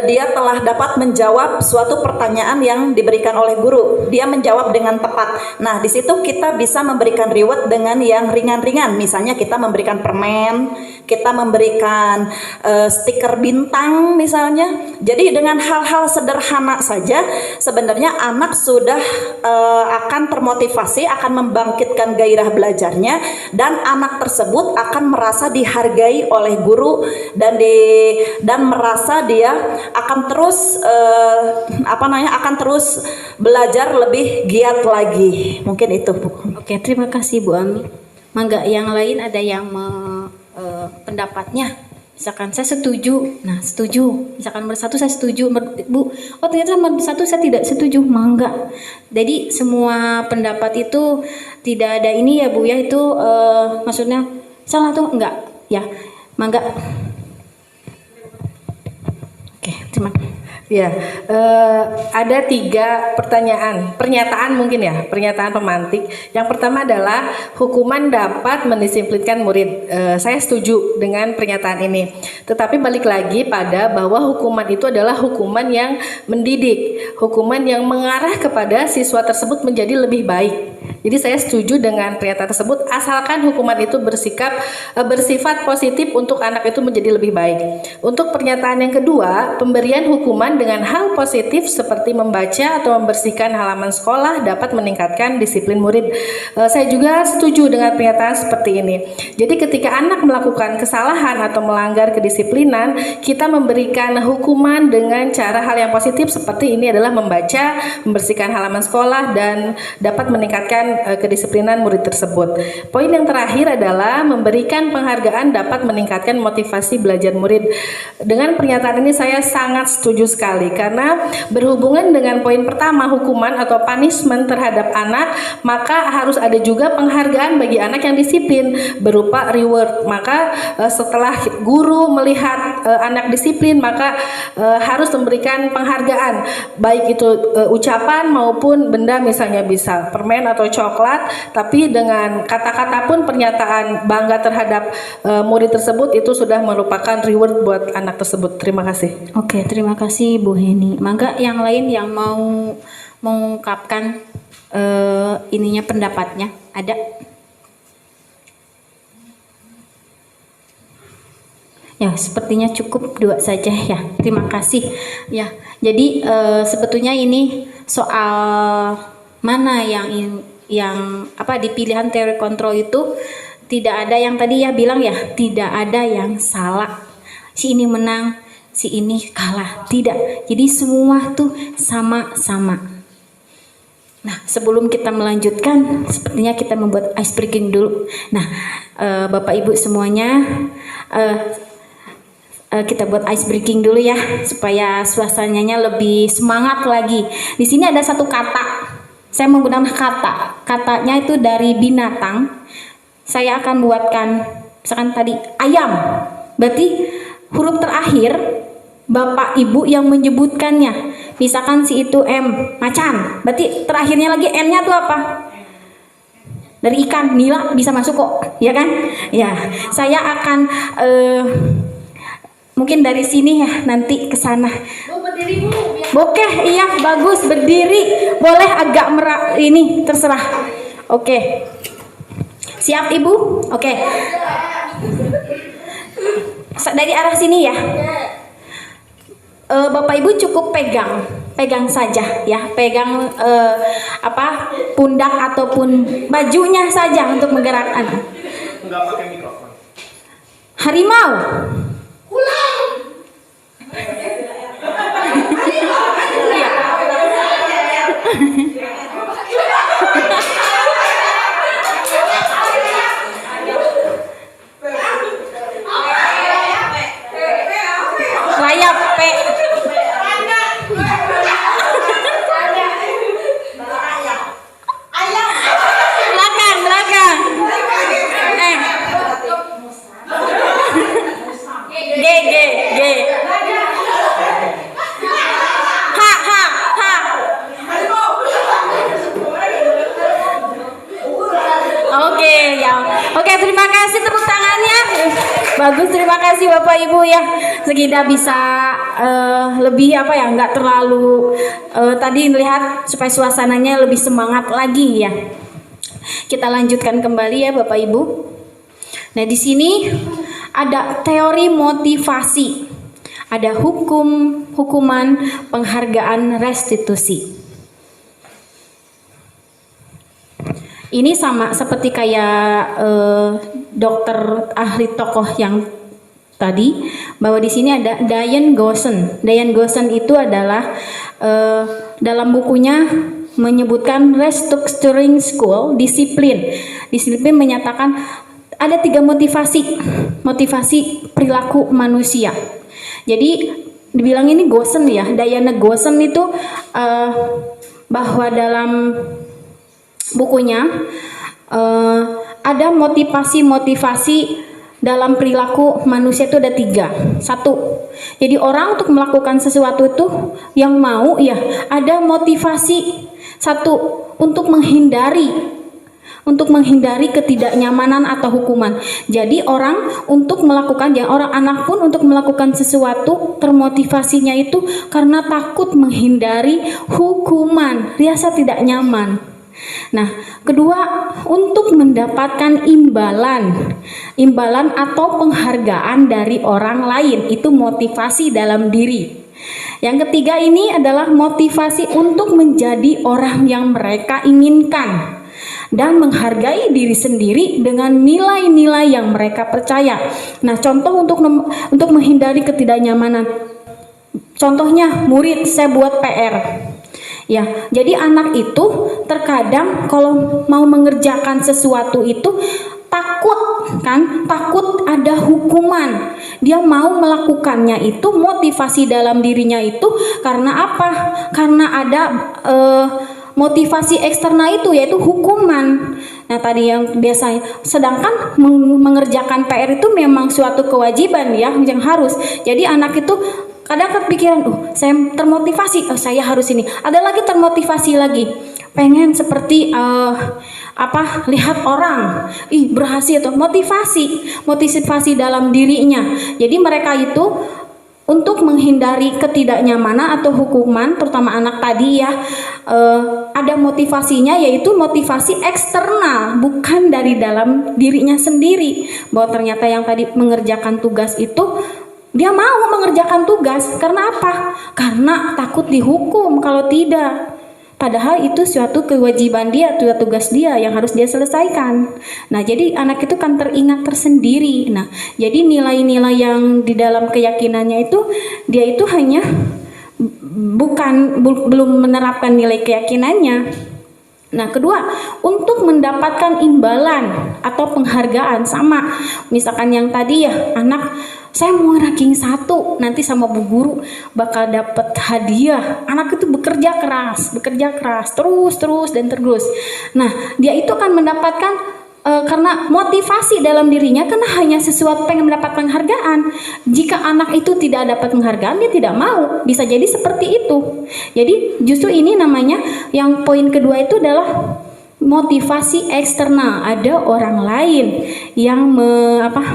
dia telah dapat menjawab suatu pertanyaan yang diberikan oleh guru. Dia menjawab dengan tepat. Nah, di situ kita bisa memberikan reward dengan yang ringan-ringan. Misalnya kita memberikan permen, kita memberikan stiker bintang misalnya. Jadi dengan hal-hal sederhana saja sebenarnya anak sudah akan termotivasi, akan membangkitkan gairah belajarnya, dan anak tersebut akan merasa dihargai oleh guru dan merasa dia akan terus belajar lebih giat lagi. Mungkin itu, Bu. Oke, terima kasih Bu Ami. Mangga yang lain ada yang pendapatnya Misalkan saya setuju, nah setuju. Misalkan nomor 1 saya setuju, Bu. Oh ternyata nomor 1 saya tidak setuju, mangga. Jadi semua pendapat itu tidak ada ini ya Bu ya, itu maksudnya salah tuh enggak ya, mangga. Oke, terima kasih. Ya, ada 3 pernyataan mungkin ya, pernyataan pemantik. Yang pertama adalah hukuman dapat mendisiplinkan murid. Saya setuju dengan pernyataan ini. Tetapi balik lagi pada bahwa hukuman itu adalah hukuman yang mendidik, hukuman yang mengarah kepada siswa tersebut menjadi lebih baik. Jadi saya setuju dengan pernyataan tersebut asalkan hukuman itu bersifat positif untuk anak itu menjadi lebih baik. Untuk pernyataan yang kedua, pemberian hukuman dengan hal positif seperti membaca atau membersihkan halaman sekolah dapat meningkatkan disiplin murid. Saya juga setuju dengan pernyataan seperti ini. Jadi ketika anak melakukan kesalahan atau melanggar kedisiplinan, kita memberikan hukuman dengan cara hal yang positif seperti ini adalah membaca, membersihkan halaman sekolah dan dapat meningkatkan kedisiplinan murid tersebut. Poin yang terakhir adalah memberikan penghargaan dapat meningkatkan motivasi belajar murid. Dengan pernyataan ini saya sangat setuju sekali karena berhubungan dengan poin pertama, hukuman atau punishment terhadap anak, maka harus ada juga penghargaan bagi anak yang disiplin berupa reward. Maka setelah guru melihat anak disiplin, maka harus memberikan penghargaan, baik itu ucapan maupun benda, misalnya bisa permen atau coklat, tapi dengan kata-kata pun pernyataan bangga terhadap murid tersebut itu sudah merupakan reward buat anak tersebut. Terima kasih. Oke, terima kasih Bu Heni. Mangga yang lain yang mau mengungkapkan ininya pendapatnya ada? Ya, sepertinya cukup 2 saja ya. Terima kasih. Ya, jadi sebetulnya ini soal mana yang apa di pilihan teori kontrol itu tidak ada yang tadi ya bilang ya, tidak ada yang salah. Si ini menang, si ini kalah. Tidak. Jadi semua tuh sama-sama. Nah, sebelum kita melanjutkan, sepertinya kita membuat ice breaking dulu. Nah, Bapak Ibu semuanya, kita buat ice breaking dulu ya, supaya suasananya lebih semangat lagi. Di sini ada satu kata. Saya menggunakan katanya itu dari binatang. Saya akan buatkan, misalkan tadi ayam, berarti huruf terakhir Bapak Ibu yang menyebutkannya. Misalkan si itu M, macan, berarti terakhirnya lagi N-nya tuh apa? Dari ikan, nila bisa masuk kok, ya kan? Ya, saya akan mungkin dari sini ya, nanti ke sana. Oke, iya bagus, berdiri. Boleh agak ini terserah. Oke. Siap Ibu? Oke. Dari arah sini ya. Bapak Ibu cukup pegang saja ya, pegang pundak ataupun bajunya saja untuk menggerakkan. Enggak pakai mikrofon. Harimau. Rayap P. Belakang. G. H. Oke, ya. Oke, terima kasih tepuk tangannya. Bagus, terima kasih Bapak Ibu ya. Kita bisa lebih nggak terlalu tadi lihat supaya suasananya lebih semangat lagi ya. Kita lanjutkan kembali ya Bapak Ibu. Nah, di sini ada teori motivasi. Ada hukuman, penghargaan, restitusi. Ini sama seperti kayak dokter ahli tokoh yang tadi, bahwa di sini ada Diane Goshen. Diane Goshen itu adalah dalam bukunya menyebutkan restructuring school disiplin. Disiplin menyatakan ada 3 motivasi perilaku manusia. Jadi dibilang ini Goosen ya, Diana Goosen itu bahwa dalam bukunya ada motivasi dalam perilaku manusia itu ada 3. 1, jadi orang untuk melakukan sesuatu itu yang mau ya ada motivasi 1 untuk menghindari ketidaknyamanan atau hukuman. Jadi orang untuk melakukan, ya orang anak pun untuk melakukan sesuatu termotivasinya itu karena takut menghindari hukuman, rasa tidak nyaman. Nah, kedua, untuk mendapatkan imbalan atau penghargaan dari orang lain, itu motivasi dalam diri. Yang ketiga ini adalah motivasi untuk menjadi orang yang mereka inginkan dan menghargai diri sendiri dengan nilai-nilai yang mereka percaya. Nah, contoh untuk menghindari ketidaknyamanan. Contohnya murid, saya buat PR. Ya, jadi anak itu terkadang kalau mau mengerjakan sesuatu itu takut ada hukuman. Dia mau melakukannya itu, motivasi dalam dirinya itu karena apa? Karena ada motivasi eksternal itu, yaitu hukuman. Nah, tadi yang biasanya, sedangkan mengerjakan PR itu memang suatu kewajiban ya yang harus. Jadi anak itu kadang kepikiran, saya termotivasi, saya harus ini. Ada lagi termotivasi lagi, pengen seperti lihat orang, berhasil tuh, motivasi dalam dirinya. Jadi mereka itu untuk menghindari ketidaknyamanan atau hukuman, terutama anak tadi ya, ada motivasinya, yaitu motivasi eksternal, bukan dari dalam dirinya sendiri. Bahwa ternyata yang tadi mengerjakan tugas itu, dia mau mengerjakan tugas karena apa? Karena takut dihukum kalau tidak. Padahal itu suatu kewajiban dia, tugas dia yang harus dia selesaikan. Nah, jadi anak itu kan teringat tersendiri. Nah, jadi nilai-nilai yang di dalam keyakinannya itu, dia itu hanya belum menerapkan nilai keyakinannya. Nah, kedua, untuk mendapatkan imbalan atau penghargaan sama. Misalkan yang tadi ya, anak, saya mau ranking 1, nanti sama bu guru bakal dapat hadiah. Anak itu bekerja keras terus dan terus. Nah, dia itu akan mendapatkan karena motivasi dalam dirinya, karena hanya sesuatu pengen mendapat penghargaan. Jika anak itu tidak dapat penghargaan, dia tidak mau. Bisa jadi seperti itu. Jadi justru ini namanya, yang poin kedua itu adalah motivasi eksternal, ada orang lain yang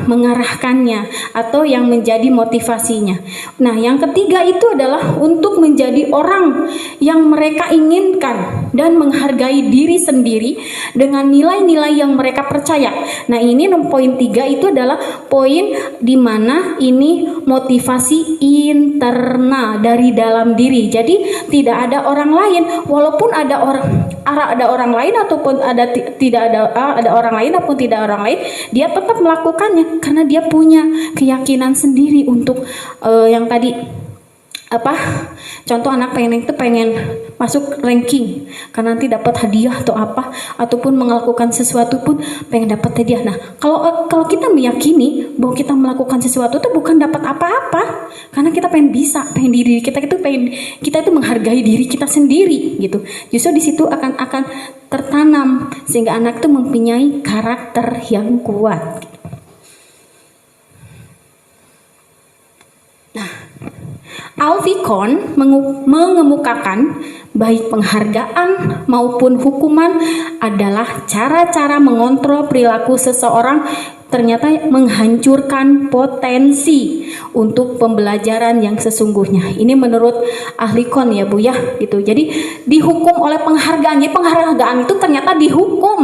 mengarahkannya atau yang menjadi motivasinya. Nah, yang ketiga itu adalah untuk menjadi orang yang mereka inginkan dan menghargai diri sendiri dengan nilai-nilai yang mereka percaya. Nah, ini poin 3 itu adalah poin di mana ini motivasi internal dari dalam diri. Jadi tidak ada orang lain, walaupun ada orang lain ataupun ada orang lain ataupun tidak orang lain, dia tetap melakukannya karena dia punya keyakinan sendiri untuk yang tadi contoh anak pengen masuk ranking karena nanti dapat hadiah atau ataupun melakukan sesuatu pun pengen dapat hadiah. Nah, kalau kita meyakini bahwa kita melakukan sesuatu itu bukan dapat apa-apa, karena kita pengen diri kita itu menghargai diri kita sendiri gitu. Justru di situ akan tertanam sehingga anak itu mempunyai karakter yang kuat. Alfie Kohn mengemukakan baik penghargaan maupun hukuman adalah cara-cara mengontrol perilaku seseorang, ternyata menghancurkan potensi untuk pembelajaran yang sesungguhnya. Ini menurut ahli Kohn ya Bu ya, gitu. Jadi dihukum oleh penghargaan. Jadi penghargaan itu ternyata dihukum.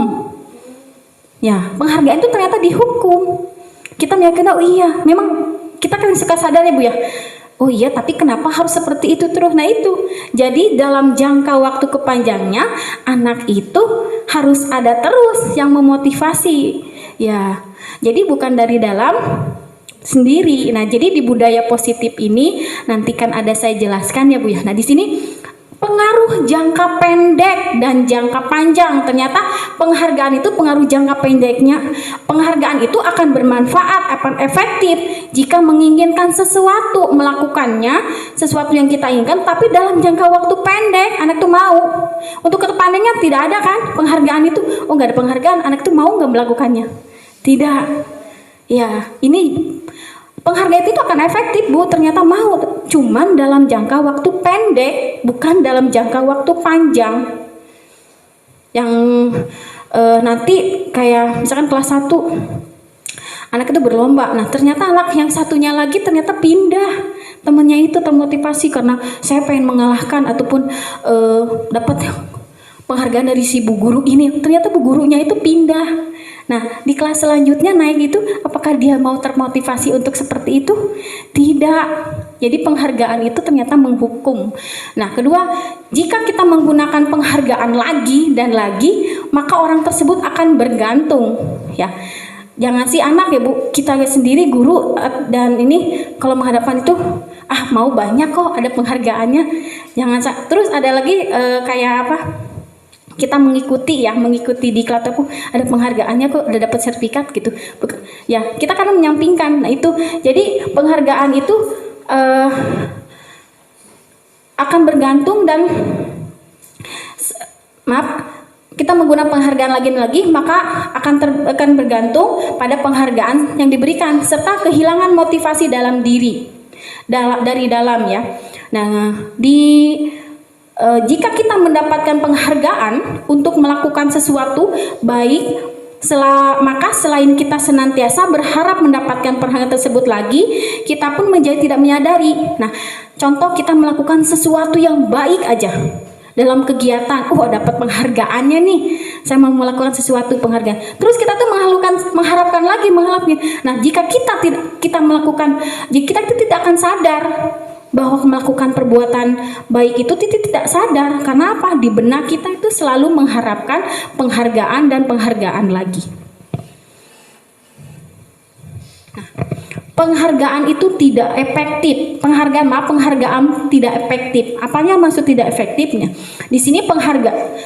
Ya, penghargaan itu ternyata dihukum. Kita meyakini, oh iya, memang kita kan suka sadar ya Bu ya. Oh iya, tapi kenapa harus seperti itu terus? Nah itu, jadi dalam jangka waktu kepanjangnya, anak itu harus ada terus yang memotivasi. Ya, jadi bukan dari dalam sendiri. Nah, jadi di budaya positif ini nanti kan ada saya jelaskan ya Bu ya. Nah, di sini pengaruh jangka pendek dan jangka panjang. Ternyata penghargaan itu pengaruh jangka pendeknya. Penghargaan itu akan bermanfaat, akan efektif jika menginginkan sesuatu, melakukannya, sesuatu yang kita inginkan, tapi dalam jangka waktu pendek, anak tuh mau. Untuk kedepannya tidak ada kan penghargaan itu. Oh, nggak ada penghargaan, anak tuh mau nggak melakukannya? Tidak. Ya, ini penghargaan itu akan efektif, Bu, ternyata mau, cuman dalam jangka waktu pendek, bukan dalam jangka waktu panjang. Yang nanti kayak misalkan kelas 1 anak itu berlomba, nah ternyata anak yang satunya lagi ternyata pindah, temennya itu termotivasi karena saya pengen mengalahkan ataupun dapat penghargaan dari si bu guru ini, ternyata bu gurunya itu pindah. Nah, di kelas selanjutnya naik itu, apakah dia mau termotivasi untuk seperti itu? Tidak. Jadi penghargaan itu ternyata menghukum. Nah, kedua, jika kita menggunakan penghargaan lagi dan lagi, maka orang tersebut akan bergantung. Ya, jangan sih anak ya Bu, kita sendiri guru dan ini kalau menghadapkan itu, mau banyak kok ada penghargaannya. Jangan. Terus ada lagi kayak apa? Kita mengikuti di kelas aku ada penghargaannya kok, udah dapat sertifikat gitu ya, kita kan menyampingkan. Nah itu jadi penghargaan itu akan bergantung dan kita menggunakan penghargaan lagi maka akan bergantung pada penghargaan yang diberikan serta kehilangan motivasi dalam diri dari dalam ya. Nah jika kita mendapatkan penghargaan untuk melakukan sesuatu baik, maka selain kita senantiasa berharap mendapatkan penghargaan tersebut lagi, kita pun menjadi tidak menyadari. Nah, contoh kita melakukan sesuatu yang baik aja dalam kegiatan, dapat penghargaannya nih, saya mau melakukan sesuatu penghargaan. Terus kita tuh mengharapkan lagi. Nah, jika kita melakukan, kita tidak akan sadar bahwa melakukan perbuatan baik itu tidak sadar. Karena apa? Di benak kita itu selalu mengharapkan penghargaan dan penghargaan lagi. Nah, penghargaan itu tidak efektif. Penghargaan tidak efektif. Apanya maksud tidak efektifnya? Di sini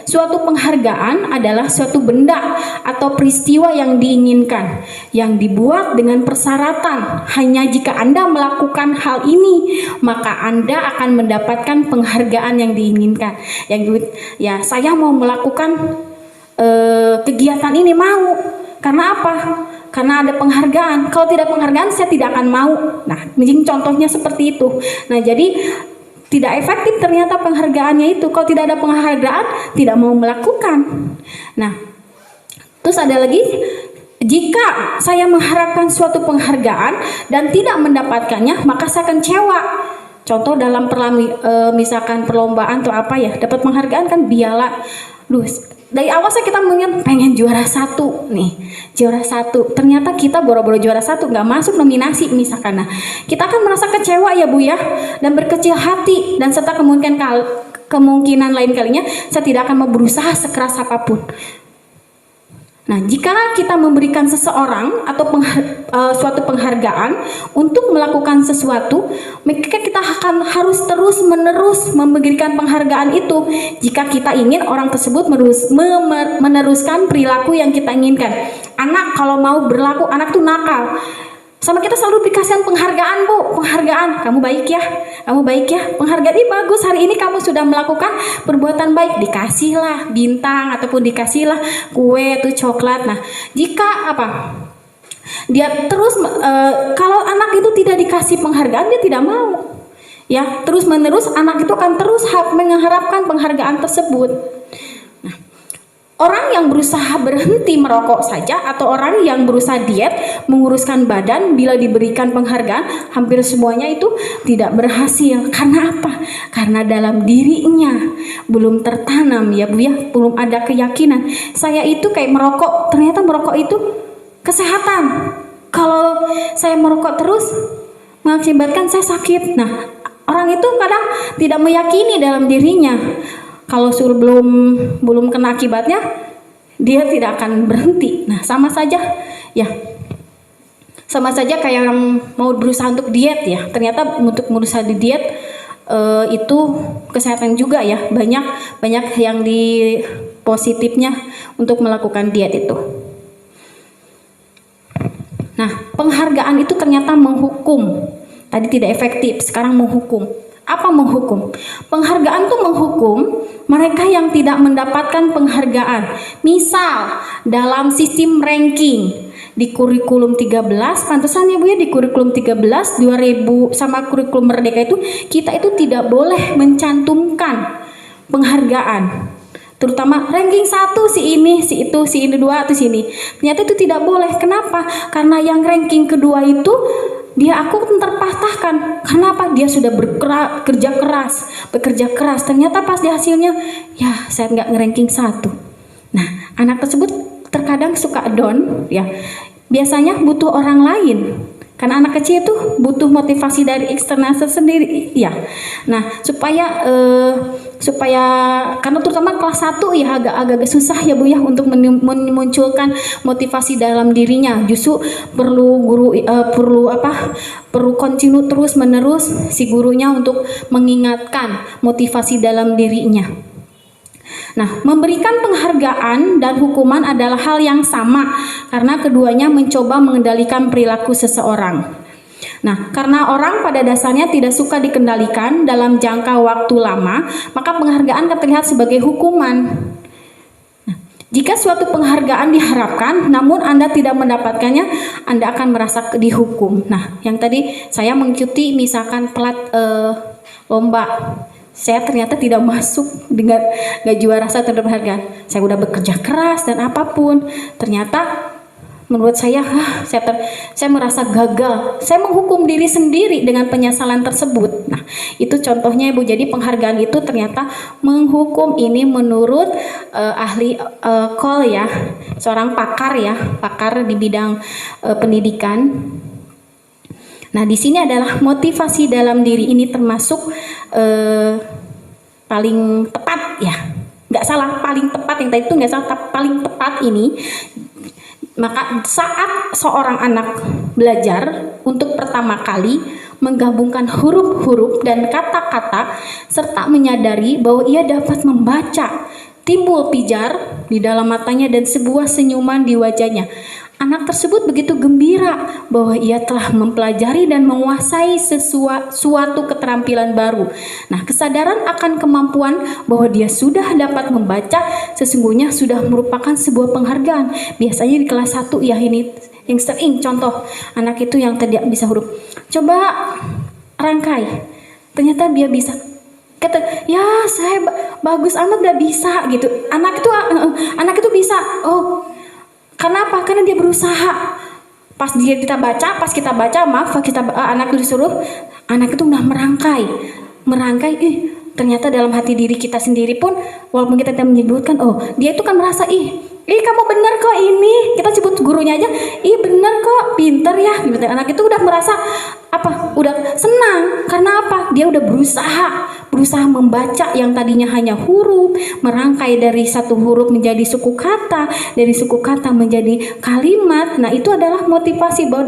suatu penghargaan adalah suatu benda atau peristiwa yang diinginkan, yang dibuat dengan persyaratan. Hanya jika Anda melakukan hal ini, maka Anda akan mendapatkan penghargaan yang diinginkan. Ya, saya mau melakukan kegiatan ini, mau. Karena apa? Karena ada penghargaan. Kalau tidak penghargaan, saya tidak akan mau. Nah, contohnya seperti itu. Nah, jadi tidak efektif ternyata penghargaannya itu. Kalau tidak ada penghargaan, tidak mau melakukan. Nah, terus ada lagi, jika saya mengharapkan suatu penghargaan dan tidak mendapatkannya, maka saya akan kecewa. Contoh dalam misalkan perlombaan atau apa ya, dapat penghargaan kan piala. Dari awal kita pengen juara 1 nih, juara 1. Ternyata kita boro-boro juara 1 nggak masuk nominasi misalkan. Nah, kita akan merasa kecewa ya Bu ya, dan berkecil hati, dan serta kemungkinan lain kalinya saya tidak akan berusaha sekeras apapun. Nah, jika kita memberikan seseorang atau suatu penghargaan untuk melakukan sesuatu, maka kita akan harus terus-menerus memberikan penghargaan itu jika kita ingin orang tersebut meneruskan perilaku yang kita inginkan. Anak kalau mau berlaku, anak tuh nakal, sama kita selalu dikasih penghargaan Bu, penghargaan, kamu baik ya, penghargaan ini bagus, hari ini kamu sudah melakukan perbuatan baik, dikasihlah bintang ataupun dikasihlah kue atau coklat. Nah, jika dia terus kalau anak itu tidak dikasih penghargaan, dia tidak mau ya, terus menerus anak itu akan terus mengharapkan penghargaan tersebut. Orang yang berusaha berhenti merokok saja atau orang yang berusaha diet, menguruskan badan, bila diberikan penghargaan, hampir semuanya itu tidak berhasil. Karena apa? Karena dalam dirinya belum tertanam ya Bu ya, belum ada keyakinan. Saya itu kayak merokok, ternyata merokok itu kesehatan. Kalau saya merokok terus mengakibatkan saya sakit. Nah, orang itu kadang tidak meyakini dalam dirinya. Kalau belum kena akibatnya, dia tidak akan berhenti. Nah, sama saja kayak yang mau berusaha untuk diet ya. Ternyata untuk berusaha di diet itu kesehatan juga ya, banyak yang di positifnya untuk melakukan diet itu. Nah, penghargaan itu ternyata menghukum. Tadi tidak efektif, sekarang menghukum. Apa menghukum? Penghargaan itu menghukum mereka yang tidak mendapatkan penghargaan. Misal dalam sistem ranking di kurikulum 13, pantesan ya Bu ya, di kurikulum 13 2000 sama kurikulum Merdeka itu kita itu tidak boleh mencantumkan penghargaan. Terutama ranking 1 si ini, si itu, si ini 2 atau si ini. Ternyata itu tidak boleh. Kenapa? Karena yang ranking kedua itu dia aku terpatahkan. Kenapa? Dia sudah bekerja keras. Ternyata pas di hasilnya, ya saya nggak ngeranking 1. Nah, anak tersebut terkadang suka down, ya. Biasanya butuh orang lain. Karena anak kecil itu butuh motivasi dari eksternal sendiri, ya. Nah, supaya karena terutama kelas 1 ya agak susah ya Bu ya untuk memunculkan motivasi dalam dirinya. Justru perlu guru perlu continue terus menerus si gurunya untuk mengingatkan motivasi dalam dirinya. Nah, memberikan penghargaan dan hukuman adalah hal yang sama karena keduanya mencoba mengendalikan perilaku seseorang. Nah, karena orang pada dasarnya tidak suka dikendalikan dalam jangka waktu lama, maka penghargaan terlihat sebagai hukuman. Nah, jika suatu penghargaan diharapkan, namun Anda tidak mendapatkannya, Anda akan merasa dihukum. Nah, yang tadi saya mengikuti misalkan lomba, saya ternyata tidak masuk dengan gak juara satu penghargaan. Saya udah bekerja keras dan apapun, ternyata menurut saya, saya merasa gagal. Saya menghukum diri sendiri dengan penyesalan tersebut. Nah, itu contohnya Ibu. Jadi penghargaan itu ternyata menghukum. Ini menurut ahli Cole ya, seorang pakar di bidang pendidikan. Nah, di sini adalah motivasi dalam diri ini termasuk paling tepat ya. Nggak salah, paling tepat yang tadi itu nggak salah, paling tepat ini. Maka saat seorang anak belajar untuk pertama kali menggabungkan huruf-huruf dan kata-kata serta menyadari bahwa ia dapat membaca, timbul pijar di dalam matanya dan sebuah senyuman di wajahnya. Anak tersebut begitu gembira bahwa ia telah mempelajari dan menguasai suatu keterampilan baru. Nah, kesadaran akan kemampuan bahwa dia sudah dapat membaca sesungguhnya sudah merupakan sebuah penghargaan. Biasanya di kelas 1 ya, ini yang sering contoh anak itu yang tidak bisa huruf. Coba rangkai. Ternyata dia bisa. Kata, ya saya bagus amat udah bisa gitu. Anak itu bisa. Oh, karena apa? Karena dia berusaha. Pas kita baca, anak itu disuruh, anak itu udah merangkai, ternyata dalam hati diri kita sendiri pun, walaupun kita tidak menyebutkan, oh dia itu kan merasa, kamu benar kok ini, kita sebut gurunya aja, benar kok, pinter ya, gitu. Anak itu udah merasa udah senang. Karena apa? Dia udah berusaha membaca yang tadinya hanya huruf, merangkai dari satu huruf menjadi suku kata, dari suku kata menjadi kalimat. Nah, itu adalah motivasi bahwa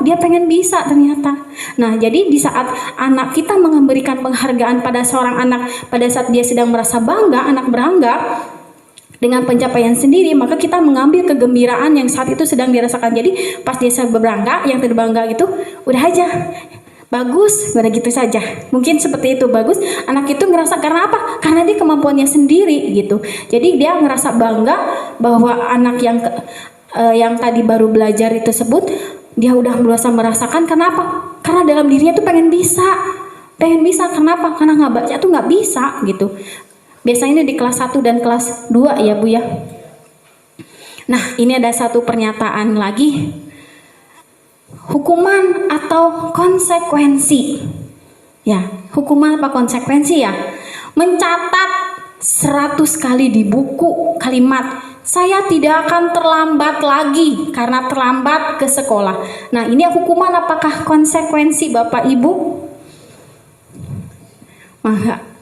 dia pengen bisa ternyata. Nah, jadi di saat anak kita memberikan penghargaan pada seorang anak pada saat dia sedang merasa bangga, anak berangga dengan pencapaian sendiri, maka kita mengambil kegembiraan yang saat itu sedang dirasakan. Jadi pas dia berbangga, yang terbangga itu udah aja bagus, udah gitu saja. Mungkin seperti itu, bagus. Anak itu ngerasa karena apa? Karena dia kemampuannya sendiri gitu. Jadi dia ngerasa bangga bahwa anak yang tadi baru belajar itu tersebut dia udah berusaha merasakan. Kenapa? Karena dalam dirinya tuh pengen bisa. Kenapa? Karena nggak baca tuh nggak bisa gitu. Biasanya di kelas 1 dan kelas 2 ya Bu ya. Nah, ini ada satu pernyataan lagi. Hukuman atau konsekuensi. Ya, hukuman apa konsekuensi ya? Mencatat 100 kali di buku kalimat, saya tidak akan terlambat lagi karena terlambat ke sekolah. Nah, ini hukuman apakah konsekuensi Bapak Ibu? Maka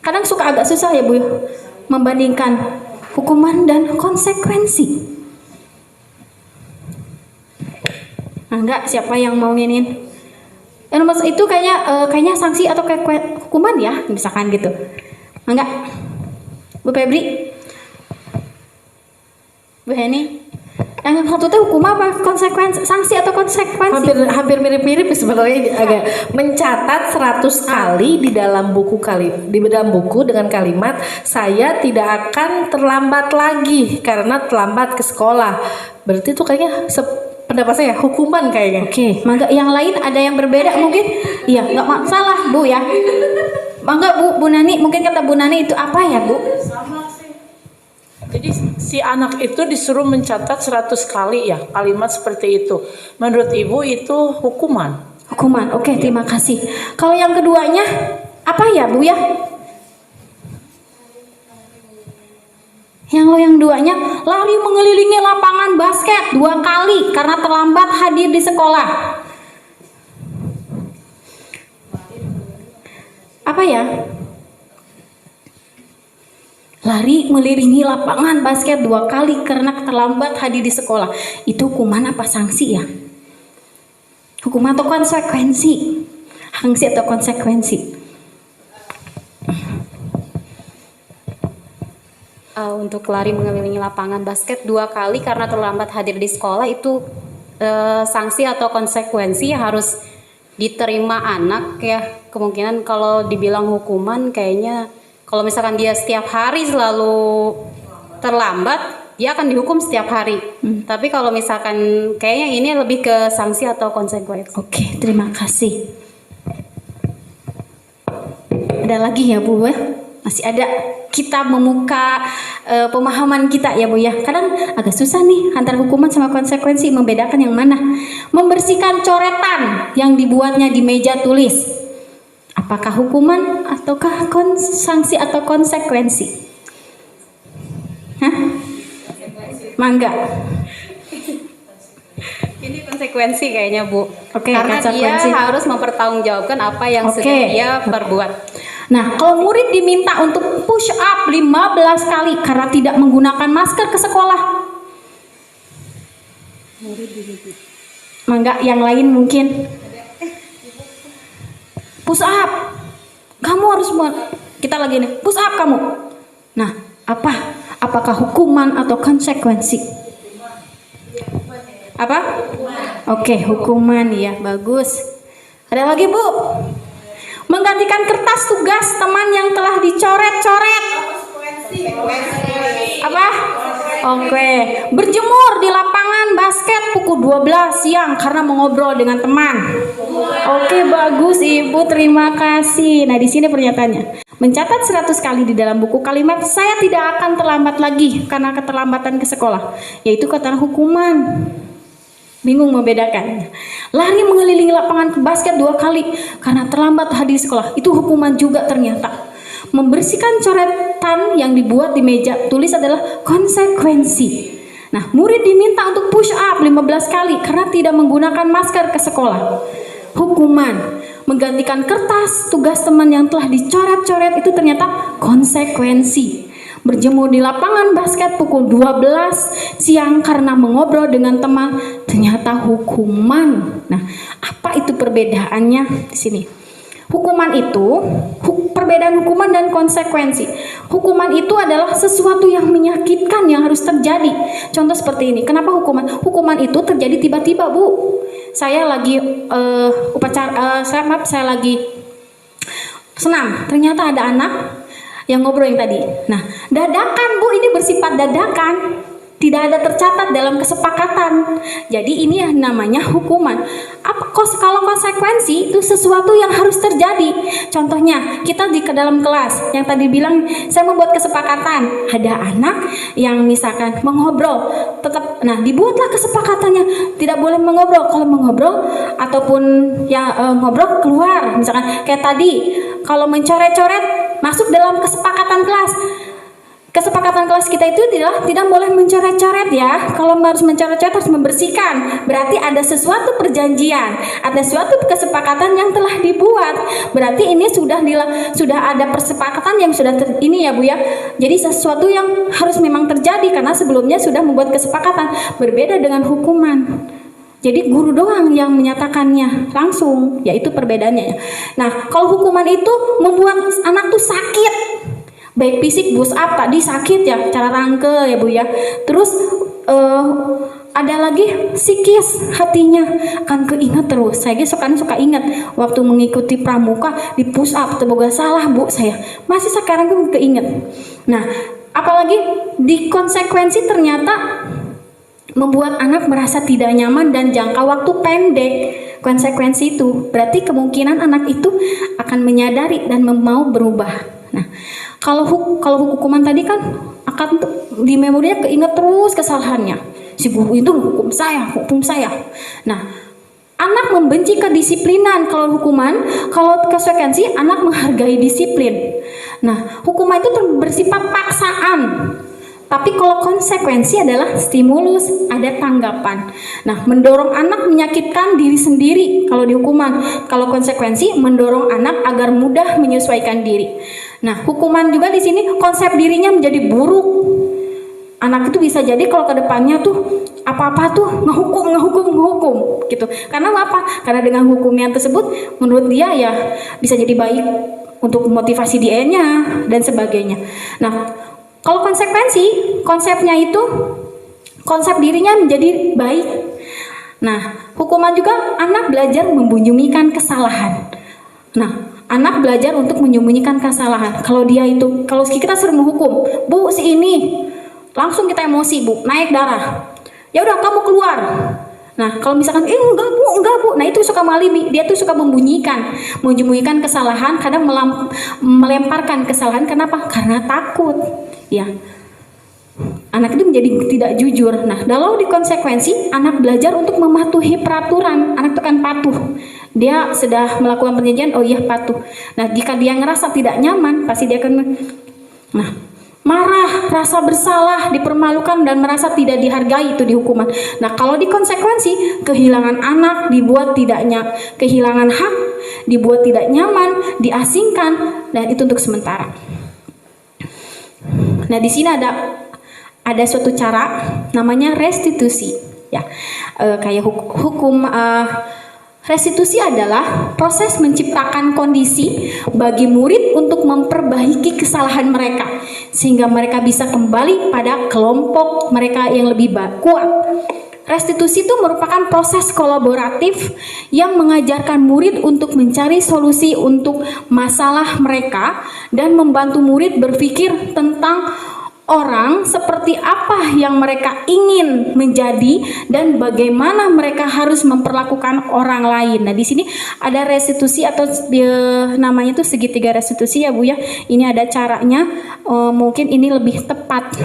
kadang suka agak susah ya Bu membandingkan hukuman dan konsekuensi. Nah, enggak, siapa yang mau nginin? Yang nomor itu kayaknya sanksi atau kayak hukuman ya, misalkan gitu. Enggak, Bu Febri, Bu Heni, yang satu itu hukum apa? Konsekuensi, sanksi atau konsekuensi? Hampir mirip-mirip sebenarnya, ini agak mencatat 100 kali di dalam buku dengan kalimat saya tidak akan terlambat lagi karena terlambat ke sekolah. Berarti itu kayaknya pendapat saya hukuman kayaknya. Oke, mangga yang lain ada yang berbeda mungkin? Iya, nggak masalah Bu ya. Mangga Bu Nani, mungkin kata Bu Nani itu apa ya Bu? Jadi si anak itu disuruh mencatat 100 kali ya kalimat seperti itu. Menurut Ibu itu hukuman. Hukuman, oke, terima kasih. Kalau yang keduanya apa ya Bu ya? Yang duanya lari mengelilingi lapangan basket 2 kali karena terlambat hadir di sekolah. Apa ya? Lari mengelilingi lapangan basket 2 kali karena terlambat hadir di sekolah. Itu hukuman apa sanksi ya? Hukuman atau konsekuensi? Sanksi atau konsekuensi? Untuk lari mengelilingi lapangan basket 2 kali karena terlambat hadir di sekolah itu sanksi atau konsekuensi harus diterima anak ya. Kemungkinan kalau dibilang hukuman kayaknya kalau misalkan dia setiap hari selalu terlambat, dia akan dihukum setiap hari. Tapi kalau misalkan kayaknya ini lebih ke sanksi atau konsekuensi. Oke, terima kasih. Ada lagi ya Bu ya? Masih ada. Kita membuka pemahaman kita ya Bu ya. Kadang agak susah nih antara hukuman sama konsekuensi, membedakan yang mana. Membersihkan coretan yang dibuatnya di meja tulis. Apakah hukuman ataukah sanksi atau konsekuensi? Hah? Mangga. Ini konsekuensi kayaknya Bu. Oke, karena konsekuensi. dia harus mempertanggungjawabkan apa yang sudah dia perbuat. Nah, kalau murid diminta untuk push up 15 kali karena tidak menggunakan masker ke sekolah. Mangga, yang lain mungkin. Push up. Kamu harus kita lagi nih, push up kamu. Nah, apa? Apakah hukuman atau konsekuensi? Apa? Oke, hukuman ya, bagus. Ada lagi, Bu? Menggantikan kertas tugas teman yang telah dicoret-coret. Apa? Oke, berjemur di lapangan basket pukul 12 siang karena mengobrol dengan teman. Oke, bagus Ibu, terima kasih. Nah, di sini pernyataannya. Mencatat 100 kali di dalam buku kalimat saya tidak akan terlambat lagi karena keterlambatan ke sekolah, yaitu kata hukuman. Bingung membedakan. Lari mengelilingi lapangan basket 2 kali karena terlambat hadir sekolah, itu hukuman juga ternyata. Membersihkan coretan yang dibuat di meja tulis adalah konsekuensi. Nah, murid diminta untuk push up 15 kali karena tidak menggunakan masker ke sekolah. Hukuman. Menggantikan kertas tugas teman yang telah dicoret-coret itu ternyata konsekuensi. Berjemur di lapangan basket pukul 12 siang karena mengobrol dengan teman ternyata hukuman. Nah, apa itu perbedaannya di sini? Hukuman itu, perbedaan hukuman dan konsekuensi. Hukuman itu adalah sesuatu yang menyakitkan yang harus terjadi. Contoh seperti ini. Kenapa hukuman? Hukuman itu terjadi tiba-tiba, Bu. Saya lagi saya lagi senam. Ternyata ada anak yang ngobrol yang tadi. Nah, dadakan Bu, ini bersifat dadakan. Tidak ada tercatat dalam kesepakatan. Jadi ini yang namanya hukuman. Kalau konsekuensi itu sesuatu yang harus terjadi. Contohnya kita di dalam kelas yang tadi bilang saya membuat kesepakatan. Ada anak yang misalkan mengobrol, tetap dibuatlah kesepakatannya tidak boleh mengobrol. Kalau mengobrol ataupun yang ngobrol keluar. Misalkan kayak tadi kalau mencoret-coret masuk dalam kesepakatan kelas. Kesepakatan kelas kita itu tidak boleh mencoret-coret ya. Kalau harus mencoret-coret harus membersihkan. Berarti ada sesuatu perjanjian, ada suatu kesepakatan yang telah dibuat. Berarti ini sudah ada persepakatan yang sudah ini ya Bu ya. Jadi sesuatu yang harus memang terjadi karena sebelumnya sudah membuat kesepakatan. Berbeda dengan hukuman. Jadi guru doang yang menyatakannya langsung, yaitu perbedaannya. Nah, kalau hukuman itu membuat anak tuh sakit, baik fisik, push up tadi sakit ya, cara rangkel ya Bu ya. Terus ada lagi psikis, hatinya akan keinget terus. Saya suka ingat waktu mengikuti pramuka di push up, terboga salah Bu saya. Masih sekarang tuh keinget. Nah, apalagi di konsekuensi ternyata membuat anak merasa tidak nyaman dan jangka waktu pendek. Konsekuensi itu berarti kemungkinan anak itu akan menyadari dan mau berubah. Nah, kalau hukuman tadi kan akan di memorinya keinget terus kesalahannya. Si guru itu hukum saya. Nah, anak membenci kedisiplinan kalau hukuman, kalau konsekuensi anak menghargai disiplin. Nah, hukuman itu bersifat paksaan. Tapi kalau konsekuensi adalah stimulus, ada tanggapan. Nah, mendorong anak menyakitkan diri sendiri kalau dihukuman. Kalau konsekuensi mendorong anak agar mudah menyesuaikan diri. Nah, hukuman juga di sini konsep dirinya menjadi buruk. Anak itu bisa jadi kalau ke depannya tuh apa-apa tuh ngehukum gitu. Karena apa? Karena dengan hukum yang tersebut menurut dia ya bisa jadi baik untuk motivasi dia-nya dan sebagainya. Nah, kalau konsekuensi, konsepnya itu konsep dirinya menjadi baik. Nah, hukuman juga anak belajar membunyikan kesalahan. Nah, anak belajar untuk menyembunyikan kesalahan. Kalau kita sering menghukum, Bu si ini, langsung kita emosi Bu, naik darah. Ya udah kamu keluar. Nah, kalau misalkan enggak bu, nah itu suka malibi, dia tuh suka menyembunyikan kesalahan, kadang melemparkan kesalahan. Kenapa? Karena takut. Ya, anak itu menjadi tidak jujur. Nah, kalau di konsekuensi, anak belajar untuk mematuhi peraturan. Anak itu kan patuh. Dia sudah melakukan perjanjian, oh iya patuh. Nah, jika dia ngerasa tidak nyaman, pasti dia akan marah, rasa bersalah, dipermalukan dan merasa tidak dihargai, itu di hukuman. Nah, kalau di konsekuensi, kehilangan anak dibuat kehilangan hak, dibuat tidak nyaman, diasingkan, dan itu untuk sementara. Nah, di sini ada suatu cara namanya restitusi, ya. Kayak hukum restitusi adalah proses menciptakan kondisi bagi murid untuk memperbaiki kesalahan mereka sehingga mereka bisa kembali pada kelompok mereka yang lebih kuat. Restitusi itu merupakan proses kolaboratif yang mengajarkan murid untuk mencari solusi untuk masalah mereka dan membantu murid berpikir tentang orang seperti apa yang mereka ingin menjadi dan bagaimana mereka harus memperlakukan orang lain. Nah, di sini ada restitusi atau namanya itu segitiga restitusi ya Bu ya. Ini ada caranya, mungkin ini lebih tepat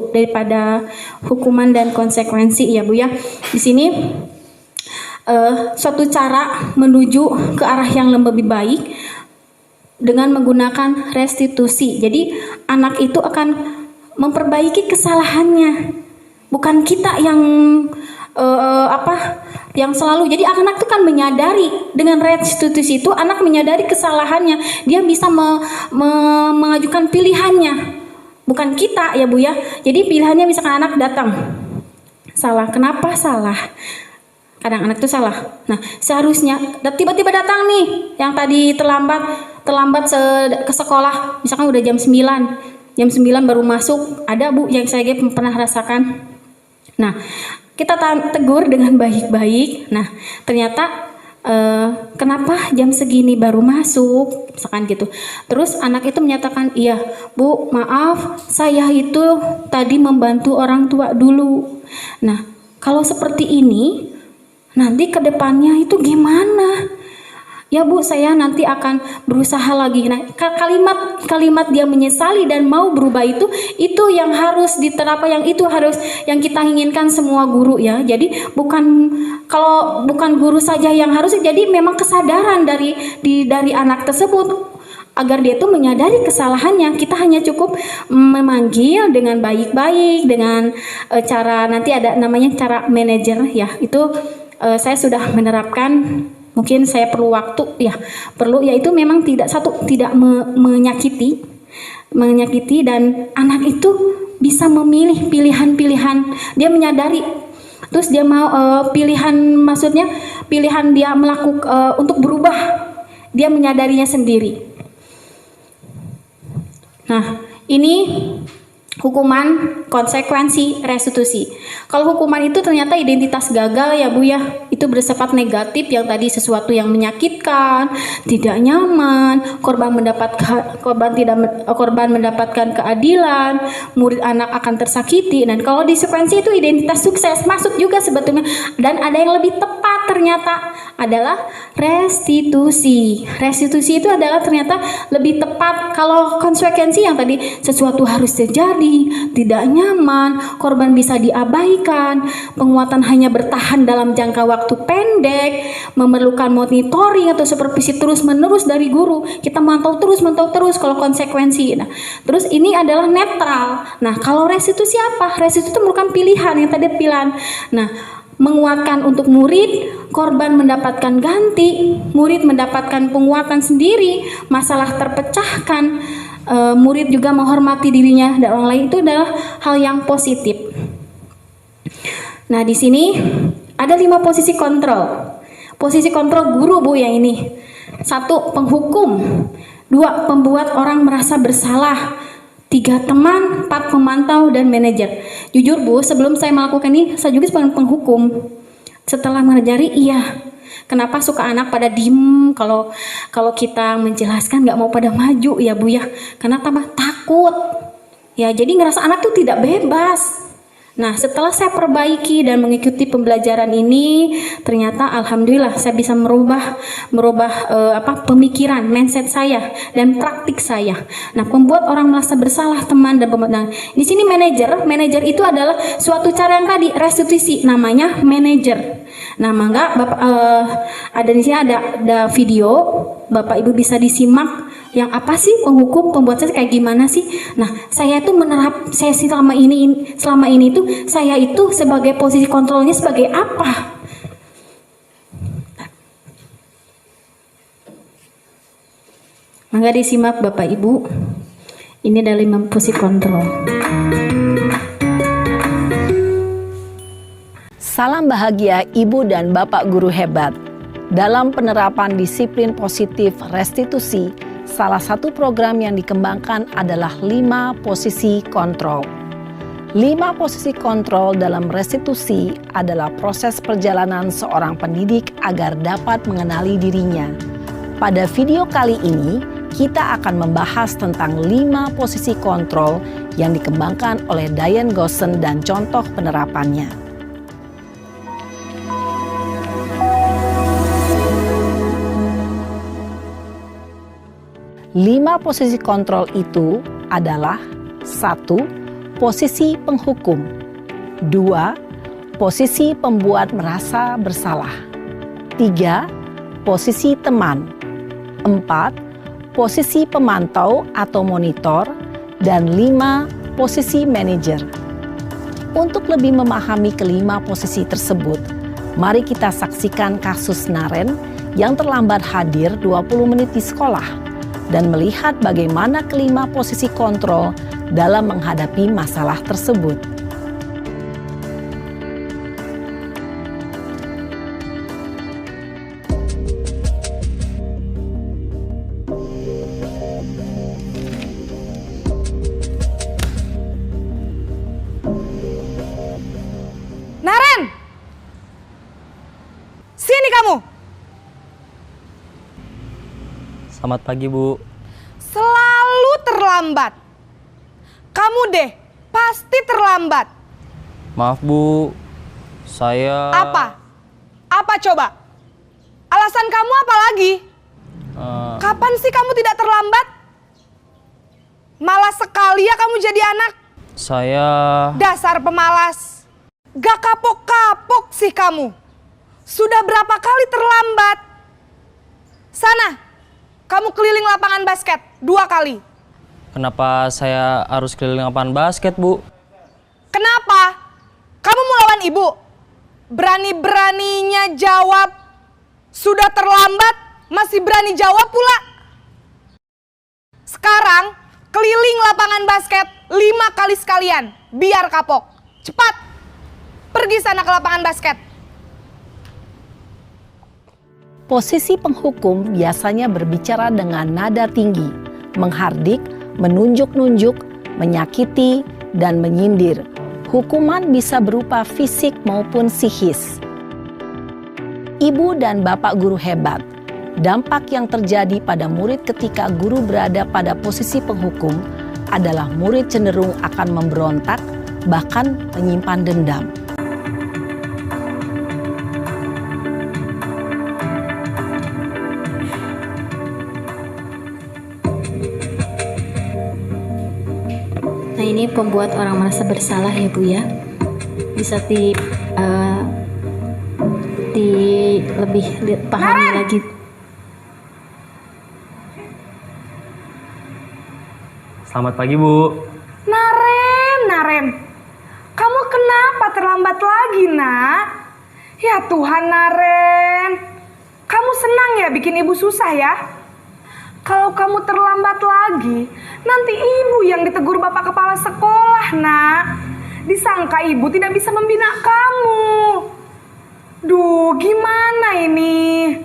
daripada hukuman dan konsekuensi ya Bu ya. Di sini suatu cara menuju ke arah yang lebih baik dengan menggunakan restitusi. Jadi anak itu akan memperbaiki kesalahannya, bukan kita yang yang selalu. Jadi anak itu kan menyadari, dengan restitusi itu anak menyadari kesalahannya, dia bisa mengajukan pilihannya, bukan kita ya Bu ya. Jadi pilihannya misalkan anak datang salah, kenapa salah? Kadang anak itu salah. Nah, seharusnya tiba-tiba datang nih yang tadi terlambat ke sekolah, misalkan udah jam 9 baru masuk. Ada Bu yang saya pernah rasakan. Nah, kita tegur dengan baik-baik. Nah, ternyata kenapa jam segini baru masuk, misalkan gitu. Terus anak itu menyatakan, iya Bu, maaf, saya itu tadi membantu orang tua dulu. Nah, kalau seperti ini nanti ke depannya itu gimana? Ya Bu, saya nanti akan berusaha lagi. Nah, kalimat dia menyesali dan mau berubah itu yang harus diterapkan, yang kita inginkan semua guru ya. Jadi bukan guru saja yang harus, jadi memang kesadaran dari anak tersebut agar dia tuh menyadari kesalahannya. Kita hanya cukup memanggil dengan baik-baik, dengan cara, nanti ada namanya cara manajer ya. Itu saya sudah menerapkan, mungkin saya perlu waktu ya, yaitu memang tidak menyakiti dan anak itu bisa memilih pilihan-pilihan. Dia menyadari Terus dia mau maksudnya pilihan dia melakukan untuk berubah, dia menyadarinya sendiri. Nah, ini hukuman, konsekuensi, restitusi. Kalau hukuman itu ternyata identitas gagal ya Bu ya, itu bersifat negatif yang tadi sesuatu yang menyakitkan, tidak nyaman, korban mendapatkan keadilan, murid anak akan tersakiti. Dan kalau konsekuensi itu identitas sukses, masuk juga sebetulnya. Dan ada yang lebih tepat ternyata adalah restitusi. Restitusi itu adalah ternyata lebih tepat. Kalau konsekuensi yang tadi sesuatu harus terjadi, tidak nyaman, korban bisa diabaikan, penguatan hanya bertahan dalam jangka waktu pendek, memerlukan monitoring atau supervisi terus-menerus dari guru. Kita mantau terus kalau konsekuensi. Nah, terus ini adalah netral. Nah, kalau restitusi apa? Restitusi itu merupakan pilihan yang tadi pilihan. Nah, menguatkan untuk murid, korban mendapatkan ganti, murid mendapatkan penguatan sendiri, masalah terpecahkan, murid juga menghormati dirinya dan orang lain, itu adalah hal yang positif. Nah, di sini ada 5 posisi kontrol. Posisi kontrol guru Bu yang ini. 1. Penghukum. 2. Pembuat orang merasa bersalah. 3. Teman. 4. Pemantau dan manajer. Jujur Bu, sebelum saya melakukan ini, saya juga sebagai penghukum. Setelah mengajari, iya. Kenapa suka anak pada diem kalau kita menjelaskan nggak mau pada maju ya Bu ya? Karena tambah takut. Ya, jadi ngerasa anak tuh tidak bebas. Nah, setelah saya perbaiki dan mengikuti pembelajaran ini, ternyata alhamdulillah saya bisa merubah pemikiran, mindset saya dan praktik saya. Nah, membuat orang merasa bersalah, teman dan pemantau. Di sini manajer itu adalah suatu cara yang tadi restitusi, namanya manajer. Nah, mangga Bapak ada di sini ada video, Bapak Ibu bisa disimak yang apa sih penghukum, pembuat saya kayak gimana sih. Nah, saya itu saya selama ini itu saya itu sebagai posisi kontrolnya sebagai apa? Mangga disimak Bapak Ibu. Ini adalah 5 posisi kontrol. Salam bahagia Ibu dan Bapak guru hebat. Dalam penerapan disiplin positif restitusi, salah satu program yang dikembangkan adalah 5 posisi kontrol. 5 posisi kontrol dalam restitusi adalah proses perjalanan seorang pendidik agar dapat mengenali dirinya. Pada video kali ini, kita akan membahas tentang 5 posisi kontrol yang dikembangkan oleh Diane Goossen dan contoh penerapannya. 5 posisi kontrol itu adalah 1. Posisi penghukum. 2. Posisi pembuat merasa bersalah. 3. Posisi teman. 4. Posisi pemantau atau monitor. Dan 5. Posisi manajer. Untuk lebih memahami kelima posisi tersebut, mari kita saksikan kasus Naren yang terlambat hadir 20 menit di sekolah dan melihat bagaimana kelima posisi kontrol dalam menghadapi masalah tersebut. Naren! Sini kamu! Selamat pagi, Bu. Selalu terlambat. Kamu deh, pasti terlambat. Maaf, Bu. Saya... Apa? Apa coba? Alasan kamu apa lagi? Kapan sih kamu tidak terlambat? Malas sekali ya kamu jadi anak. Saya... Dasar pemalas. Gak kapok-kapok sih kamu. Sudah berapa kali terlambat? Sana. Kamu keliling lapangan basket 2 kali. Kenapa saya harus keliling lapangan basket, Bu? Kenapa? Kamu mau lawan ibu? Berani-beraninya jawab. Sudah terlambat, masih berani jawab pula. Sekarang, keliling lapangan basket 5 kali sekalian. Biar kapok. Cepat. Pergi sana ke lapangan basket. Posisi penghukum biasanya berbicara dengan nada tinggi, menghardik, menunjuk-nunjuk, menyakiti, dan menyindir. Hukuman bisa berupa fisik maupun psikis. Ibu dan bapak guru hebat. Dampak yang terjadi pada murid ketika guru berada pada posisi penghukum adalah murid cenderung akan memberontak, bahkan menyimpan dendam. Nah, ini pembuat orang merasa bersalah ya Bu ya. Bisa lebih pahami lagi. Selamat pagi, Bu. Naren, kamu kenapa terlambat lagi, Nak? Ya Tuhan, Naren. Kamu senang ya bikin ibu susah ya? Kalau kamu terlambat lagi, nanti ibu yang ditegur bapak kepala sekolah, Nak. Disangka ibu tidak bisa membina kamu. Duh, gimana ini?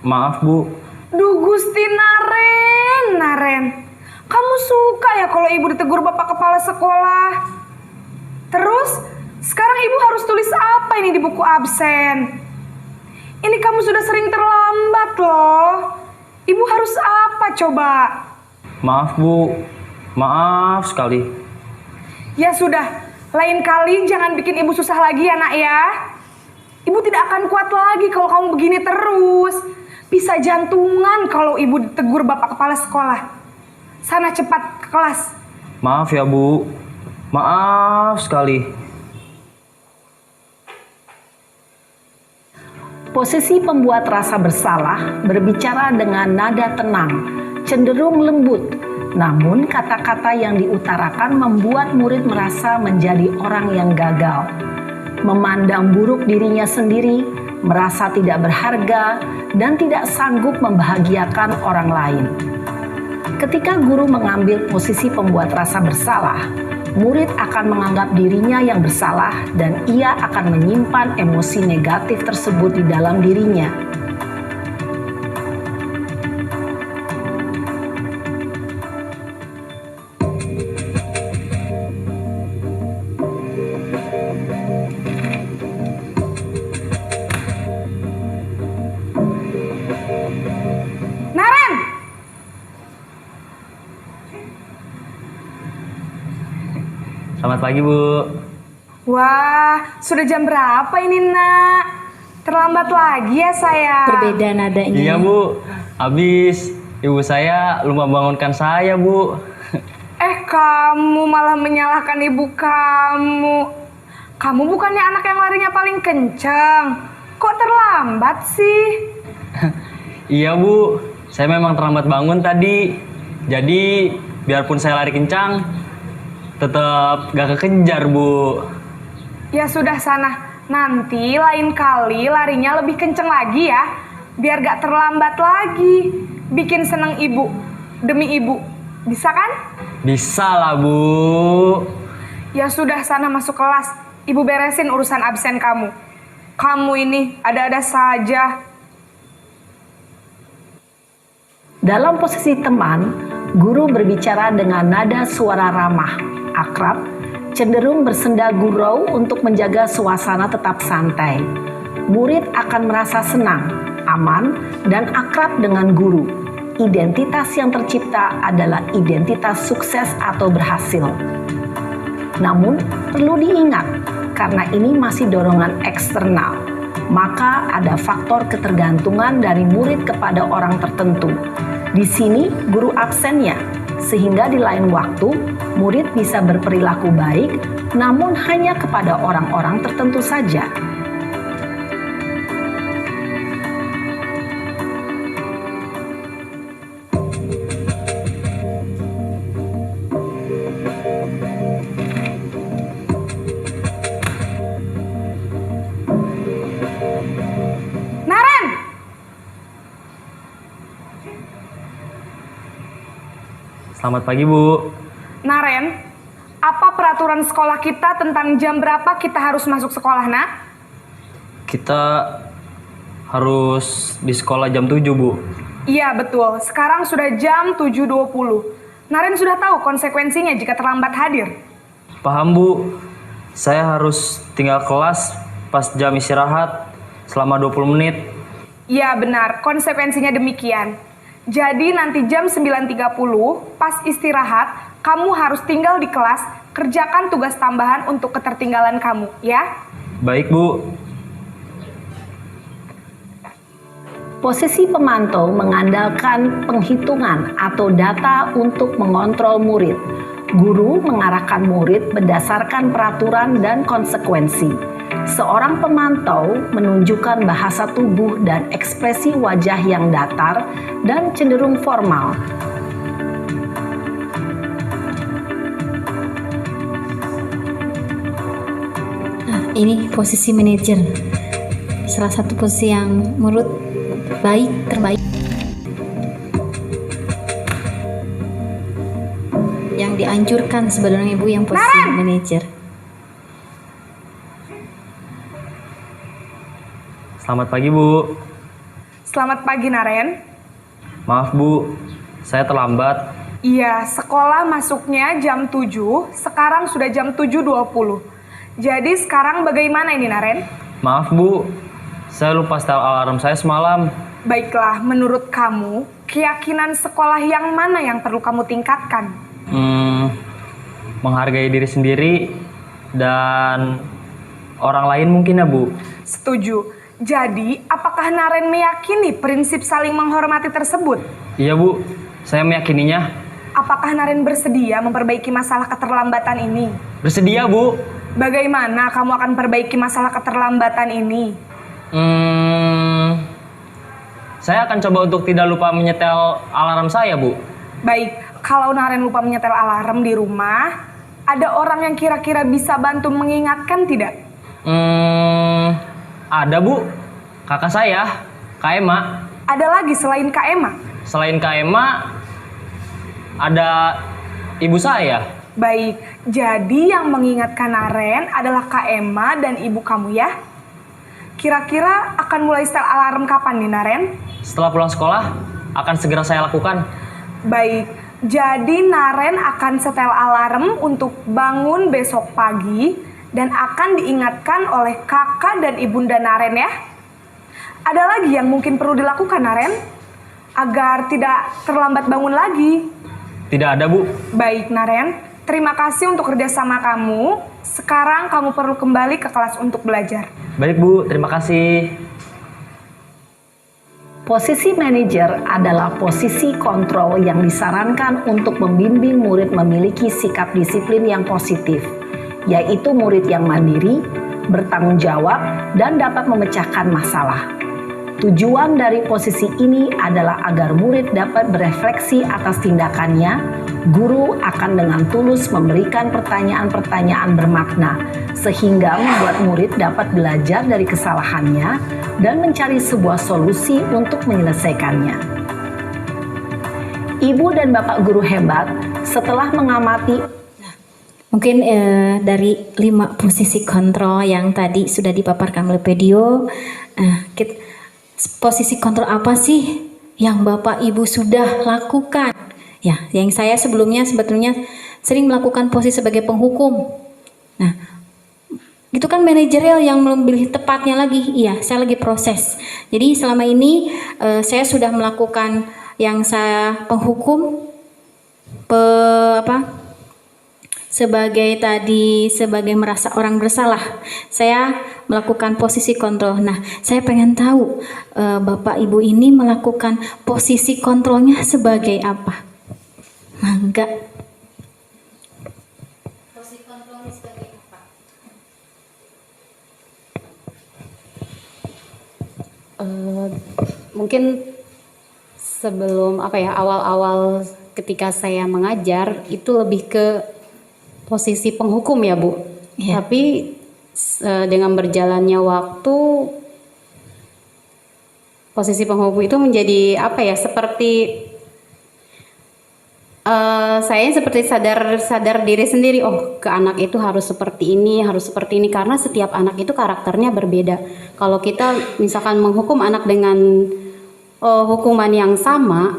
Maaf, Bu. Duh, Gusti Naren. Kamu suka ya kalau ibu ditegur bapak kepala sekolah? Terus, sekarang ibu harus tulis apa ini di buku absen? Ini kamu sudah sering terlambat loh. Ibu harus apa coba? Maaf, Bu. Maaf sekali. Ya sudah, lain kali jangan bikin ibu susah lagi ya, Nak ya. Ibu tidak akan kuat lagi kalau kamu begini terus. Bisa jantungan kalau ibu ditegur bapak kepala sekolah. Sana cepat ke kelas. Maaf ya, Bu. Maaf sekali. Posisi pembuat rasa bersalah berbicara dengan nada tenang, cenderung lembut. Namun kata-kata yang diutarakan membuat murid merasa menjadi orang yang gagal. Memandang buruk dirinya sendiri, merasa tidak berharga, dan tidak sanggup membahagiakan orang lain. Ketika guru mengambil posisi pembuat rasa bersalah, murid akan menganggap dirinya yang bersalah dan ia akan menyimpan emosi negatif tersebut di dalam dirinya. Naren! Selamat pagi, Bu. Wah, sudah jam berapa ini, Nak? Terlambat lagi ya saya. Berbeda nadanya. Iya, Bu. Habis ibu saya lupa bangunkan saya, Bu. Kamu malah menyalahkan ibu kamu. Kamu bukannya anak yang larinya paling kencang. Kok terlambat sih? Iya, Bu. Saya memang terlambat bangun tadi. Jadi, biarpun saya lari kencang, tetap gak kekejar, Bu. Ya sudah sana. Nanti lain kali larinya lebih kenceng lagi ya. Biar gak terlambat lagi. Bikin seneng ibu. Demi ibu. Bisa kan? Bisa lah, Bu. Ya sudah sana masuk kelas. Ibu beresin urusan absen kamu. Kamu ini ada-ada saja. Dalam posisi teman, guru berbicara dengan nada suara ramah, akrab, cenderung bersenda gurau untuk menjaga suasana tetap santai. Murid akan merasa senang, aman, dan akrab dengan guru. Identitas yang tercipta adalah identitas sukses atau berhasil. Namun, perlu diingat, karena ini masih dorongan eksternal, maka ada faktor ketergantungan dari murid kepada orang tertentu. Di sini guru absennya, sehingga di lain waktu murid bisa berperilaku baik, namun hanya kepada orang-orang tertentu saja. Selamat pagi, Bu. Naren, apa peraturan sekolah kita tentang jam berapa kita harus masuk sekolah, nak? Kita harus di sekolah jam 7, Bu. Iya, betul. Sekarang sudah jam 7.20. Naren sudah tahu konsekuensinya jika terlambat hadir. Paham, Bu. Saya harus tinggal kelas pas jam istirahat selama 20 menit. Iya, benar. Konsekuensinya demikian. Jadi nanti jam 9.30 pas istirahat, kamu harus tinggal di kelas, kerjakan tugas tambahan untuk ketertinggalan kamu, ya? Baik, Bu. Posisi pemantau mengandalkan penghitungan atau data untuk mengontrol murid. Guru mengarahkan murid berdasarkan peraturan dan konsekuensi. Seorang pemantau menunjukkan bahasa tubuh dan ekspresi wajah yang datar dan cenderung formal. Nah, ini posisi manajer. Salah satu posisi yang menurut terbaik yang dianjurkan sebenarnya Bu yang posisi manajer. Selamat pagi, Bu. Selamat pagi, Naren. Maaf, Bu. Saya terlambat. Iya, sekolah masuknya jam 7, sekarang sudah jam 7.20. Jadi sekarang bagaimana ini, Naren? Maaf, Bu. Saya lupa setel alarm saya semalam. Baiklah, menurut kamu, keyakinan sekolah yang mana yang perlu kamu tingkatkan? Menghargai diri sendiri dan orang lain mungkin ya, Bu. Setuju. Jadi, apakah Naren meyakini prinsip saling menghormati tersebut? Iya, Bu. Saya meyakininya. Apakah Naren bersedia memperbaiki masalah keterlambatan ini? Bersedia, Bu. Bagaimana kamu akan perbaiki masalah keterlambatan ini? Saya akan coba untuk tidak lupa menyetel alarm saya, Bu. Baik, kalau Naren lupa menyetel alarm di rumah, ada orang yang kira-kira bisa bantu mengingatkan tidak? Ada, Bu. Kakak saya, Kak Ema. Ada lagi selain Kak Ema? Selain Kak Ema, ada ibu saya. Baik, jadi yang mengingatkan Naren adalah Kak Ema dan ibu kamu ya? Kira-kira akan mulai setel alarm kapan nih, Naren? Setelah pulang sekolah, akan segera saya lakukan. Baik, jadi Naren akan setel alarm untuk bangun besok pagi dan akan diingatkan oleh kakak dan ibunda Naren ya. Ada lagi yang mungkin perlu dilakukan, Naren? Agar tidak terlambat bangun lagi. Tidak ada, Bu. Baik, Naren. Terima kasih untuk kerjasama kamu. Sekarang kamu perlu kembali ke kelas untuk belajar. Baik, Bu. Terima kasih. Posisi manajer adalah posisi kontrol yang disarankan untuk membimbing murid memiliki sikap disiplin yang positif, yaitu murid yang mandiri, bertanggung jawab, dan dapat memecahkan masalah. Tujuan dari posisi ini adalah agar murid dapat berefleksi atas tindakannya. Guru akan dengan tulus memberikan pertanyaan-pertanyaan bermakna, sehingga membuat murid dapat belajar dari kesalahannya dan mencari sebuah solusi untuk menyelesaikannya. Ibu dan Bapak guru hebat, setelah mengamati Mungkin dari 5 posisi kontrol yang tadi sudah dipaparkan oleh video, posisi kontrol apa sih yang Bapak Ibu sudah lakukan? Ya, yang saya sebelumnya sebetulnya sering melakukan posisi sebagai penghukum. Nah, itu kan manajerial yang lebih tepatnya lagi. Iya, saya lagi proses. Jadi selama ini saya sudah melakukan yang saya penghukum, sebagai merasa orang bersalah, saya melakukan posisi kontrol. Nah, saya pengen tahu Bapak Ibu ini melakukan posisi kontrolnya sebagai apa? Mangga. Posisi kontrolnya sebagai apa? Mungkin sebelum awal-awal ketika saya mengajar itu lebih ke posisi penghukum ya, Bu. Ya. Tapi dengan berjalannya waktu posisi penghukum itu menjadi seperti saya seperti sadar diri sendiri, oh ke anak itu harus seperti ini karena setiap anak itu karakternya berbeda. Kalau kita misalkan menghukum anak dengan hukuman yang sama,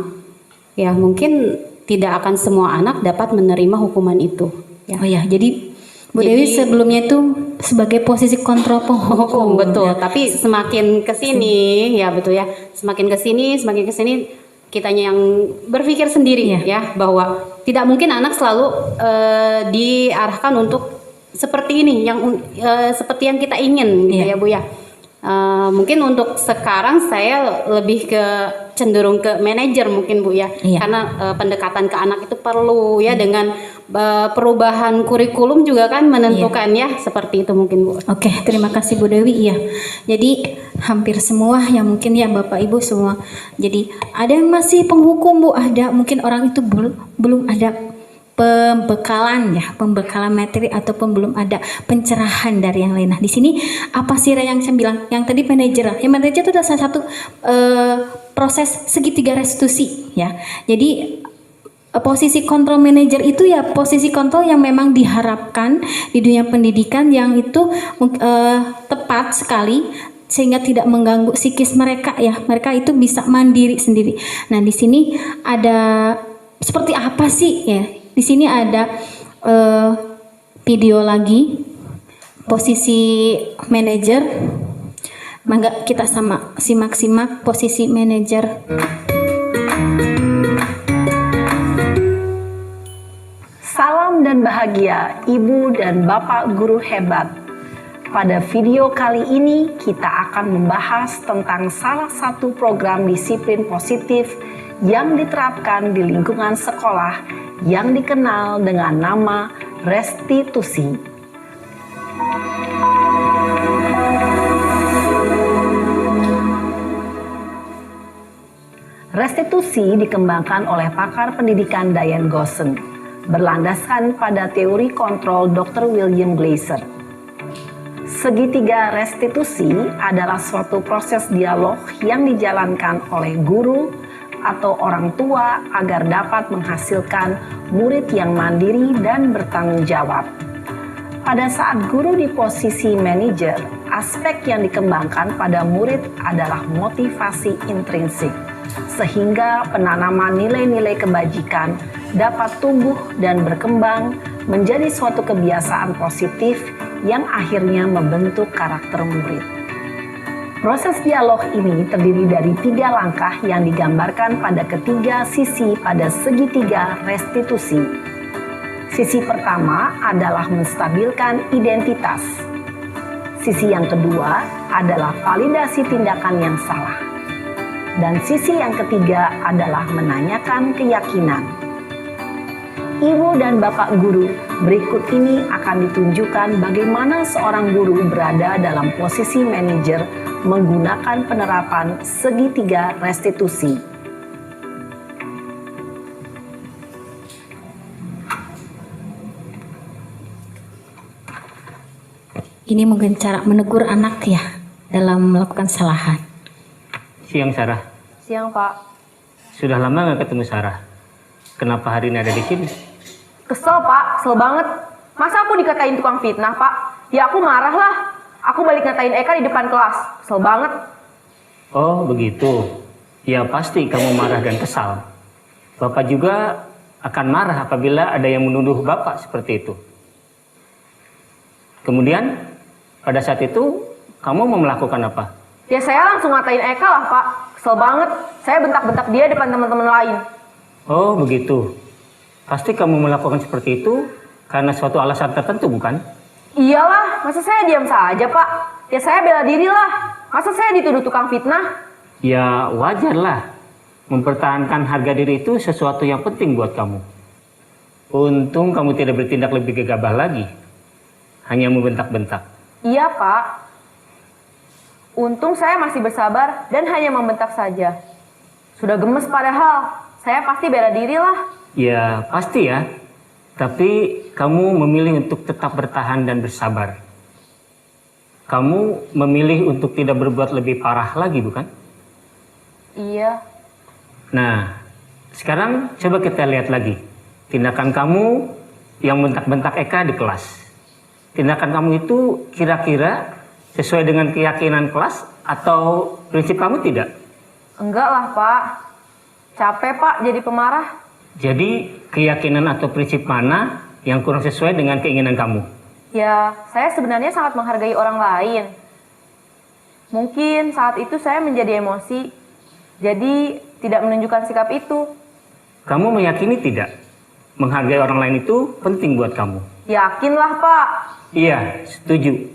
ya mungkin tidak akan semua anak dapat menerima hukuman itu. Ya. Oh ya, jadi Bu Dewi sebelumnya itu sebagai posisi kontrol penghukum. Betul. Tapi semakin kesini, ya betul ya, semakin kesini kitanya yang berpikir sendiri ya bahwa tidak mungkin anak selalu diarahkan untuk seperti ini, yang seperti yang kita ingin, gitu ya Bu ya. Mungkin untuk sekarang saya lebih ke cenderung ke manajer mungkin Bu ya, karena pendekatan ke anak itu perlu ya dengan perubahan kurikulum juga kan menentukan ya seperti itu mungkin Bu. Oke, terima kasih Bu Dewi ya. Jadi hampir semua yang mungkin ya Bapak Ibu semua. Jadi ada yang masih penghukum Bu, ada mungkin orang itu belum ada pembekalan materi ataupun belum ada pencerahan dari yang lain. Nah, di sini apa sih yang saya bilang? Yang tadi manajer. Yang manajer itu adalah salah satu proses segitiga restitusi ya. Jadi posisi kontrol manajer itu ya posisi kontrol yang memang diharapkan di dunia pendidikan yang itu tepat sekali sehingga tidak mengganggu psikis mereka ya. Mereka itu bisa mandiri sendiri. Nah, di sini ada seperti apa sih ya? Di sini ada video lagi posisi manajer. Mangga kita simak posisi manajer. Salam dan bahagia Ibu dan Bapak guru hebat. Pada video kali ini kita akan membahas tentang salah satu program disiplin positif yang diterapkan di lingkungan sekolah yang dikenal dengan nama restitusi. Restitusi dikembangkan oleh pakar pendidikan Diane Gosson, berlandaskan pada teori kontrol Dr. William Glasser. Segitiga restitusi adalah suatu proses dialog yang dijalankan oleh guru atau orang tua agar dapat menghasilkan murid yang mandiri dan bertanggung jawab. Pada saat guru di posisi manajer, aspek yang dikembangkan pada murid adalah motivasi intrinsik, sehingga penanaman nilai-nilai kebajikan dapat tumbuh dan berkembang menjadi suatu kebiasaan positif yang akhirnya membentuk karakter murid. Proses dialog ini terdiri dari 3 langkah yang digambarkan pada ketiga sisi pada segitiga restitusi. Sisi pertama adalah menstabilkan identitas. Sisi yang kedua adalah validasi tindakan yang salah. Dan sisi yang ketiga adalah menanyakan keyakinan. Ibu dan Bapak guru, berikut ini akan ditunjukkan bagaimana seorang guru berada dalam posisi manajer menggunakan penerapan segitiga restitusi. Ini mungkin cara menegur anak ya dalam melakukan kesalahan. Siang Sarah. Siang, Pak. Sudah lama nggak ketemu Sarah. Kenapa hari ini ada di sini? Kesel, Pak. Kesel banget. Masa aku dikatain tukang fitnah, Pak? Ya aku marah lah. Aku balik ngatain Eka di depan kelas. Kesel banget. Oh begitu. Ya pasti kamu marah dan kesal. Bapak juga akan marah apabila ada yang menuduh Bapak seperti itu. Kemudian pada saat itu kamu mau melakukan apa? Ya saya langsung ngatain Eka lah, Pak. Kesel banget. Saya bentak-bentak dia depan teman-teman lain. Oh begitu. Pasti kamu melakukan seperti itu karena suatu alasan tertentu bukan? Iyalah, masa saya diam saja, Pak? Ya saya bela diri lah. Masa saya dituduh tukang fitnah? Ya wajar lah. Mempertahankan harga diri itu sesuatu yang penting buat kamu. Untung kamu tidak bertindak lebih gegabah lagi. Hanya membentak-bentak. Iya, Pak. Untung saya masih bersabar dan hanya membentak saja. Sudah gemes padahal. Saya pasti bela diri lah. Ya pasti ya. Tapi kamu memilih untuk tetap bertahan dan bersabar. Kamu memilih untuk tidak berbuat lebih parah lagi bukan? Iya. Nah, sekarang coba kita lihat lagi. Tindakan kamu yang bentak-bentak Eka di kelas. Tindakan kamu itu kira-kira sesuai dengan keyakinan kelas atau prinsip kamu tidak? Enggak lah Pak, capek Pak jadi pemarah. Jadi keyakinan atau prinsip mana yang kurang sesuai dengan keinginan kamu? Ya, saya sebenarnya sangat menghargai orang lain. Mungkin saat itu saya menjadi emosi, jadi tidak menunjukkan sikap itu. Kamu meyakini tidak? Menghargai orang lain itu penting buat kamu. Yakinlah Pak. Iya, setuju.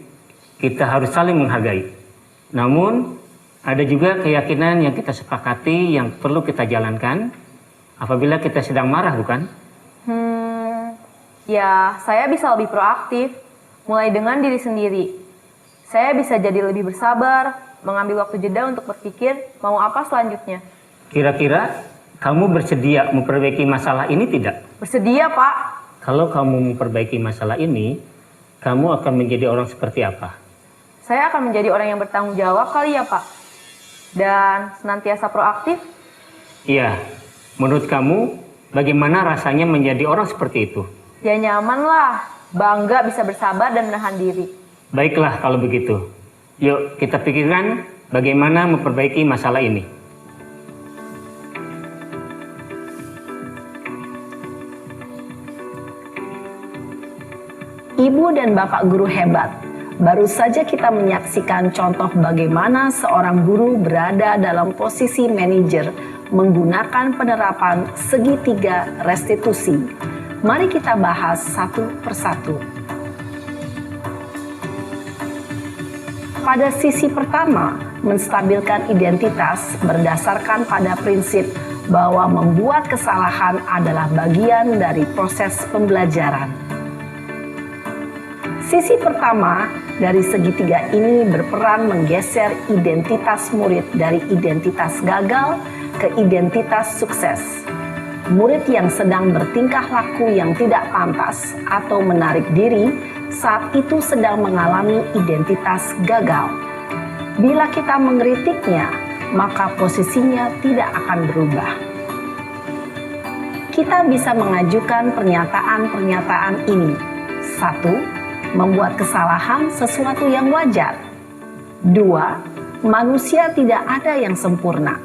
Kita harus saling menghargai. Namun, ada juga keyakinan yang kita sepakati yang perlu kita jalankan apabila kita sedang marah, bukan? Ya, saya bisa lebih proaktif, mulai dengan diri sendiri. Saya bisa jadi lebih bersabar, mengambil waktu jeda untuk berpikir mau apa selanjutnya. Kira-kira kamu bersedia memperbaiki masalah ini tidak? Bersedia, Pak. Kalau kamu memperbaiki masalah ini, kamu akan menjadi orang seperti apa? Saya akan menjadi orang yang bertanggung jawab kali ya, Pak. Dan senantiasa proaktif. Iya, menurut kamu bagaimana rasanya menjadi orang seperti itu? Ya nyaman lah, bangga bisa bersabar dan menahan diri. Baiklah kalau begitu. Yuk kita pikirkan bagaimana memperbaiki masalah ini. Ibu dan Bapak guru hebat, baru saja kita menyaksikan contoh bagaimana seorang guru berada dalam posisi manajer menggunakan penerapan segitiga restitusi. Mari kita bahas satu persatu. Pada sisi pertama, menstabilkan identitas berdasarkan pada prinsip bahwa membuat kesalahan adalah bagian dari proses pembelajaran. Sisi pertama dari segitiga ini berperan menggeser identitas murid dari identitas gagal ke identitas sukses. Murid yang sedang bertingkah laku yang tidak pantas atau menarik diri saat itu sedang mengalami identitas gagal. Bila kita mengkritiknya, maka posisinya tidak akan berubah. Kita bisa mengajukan pernyataan-pernyataan ini. 1. Membuat kesalahan sesuatu yang wajar. 2. Manusia tidak ada yang sempurna.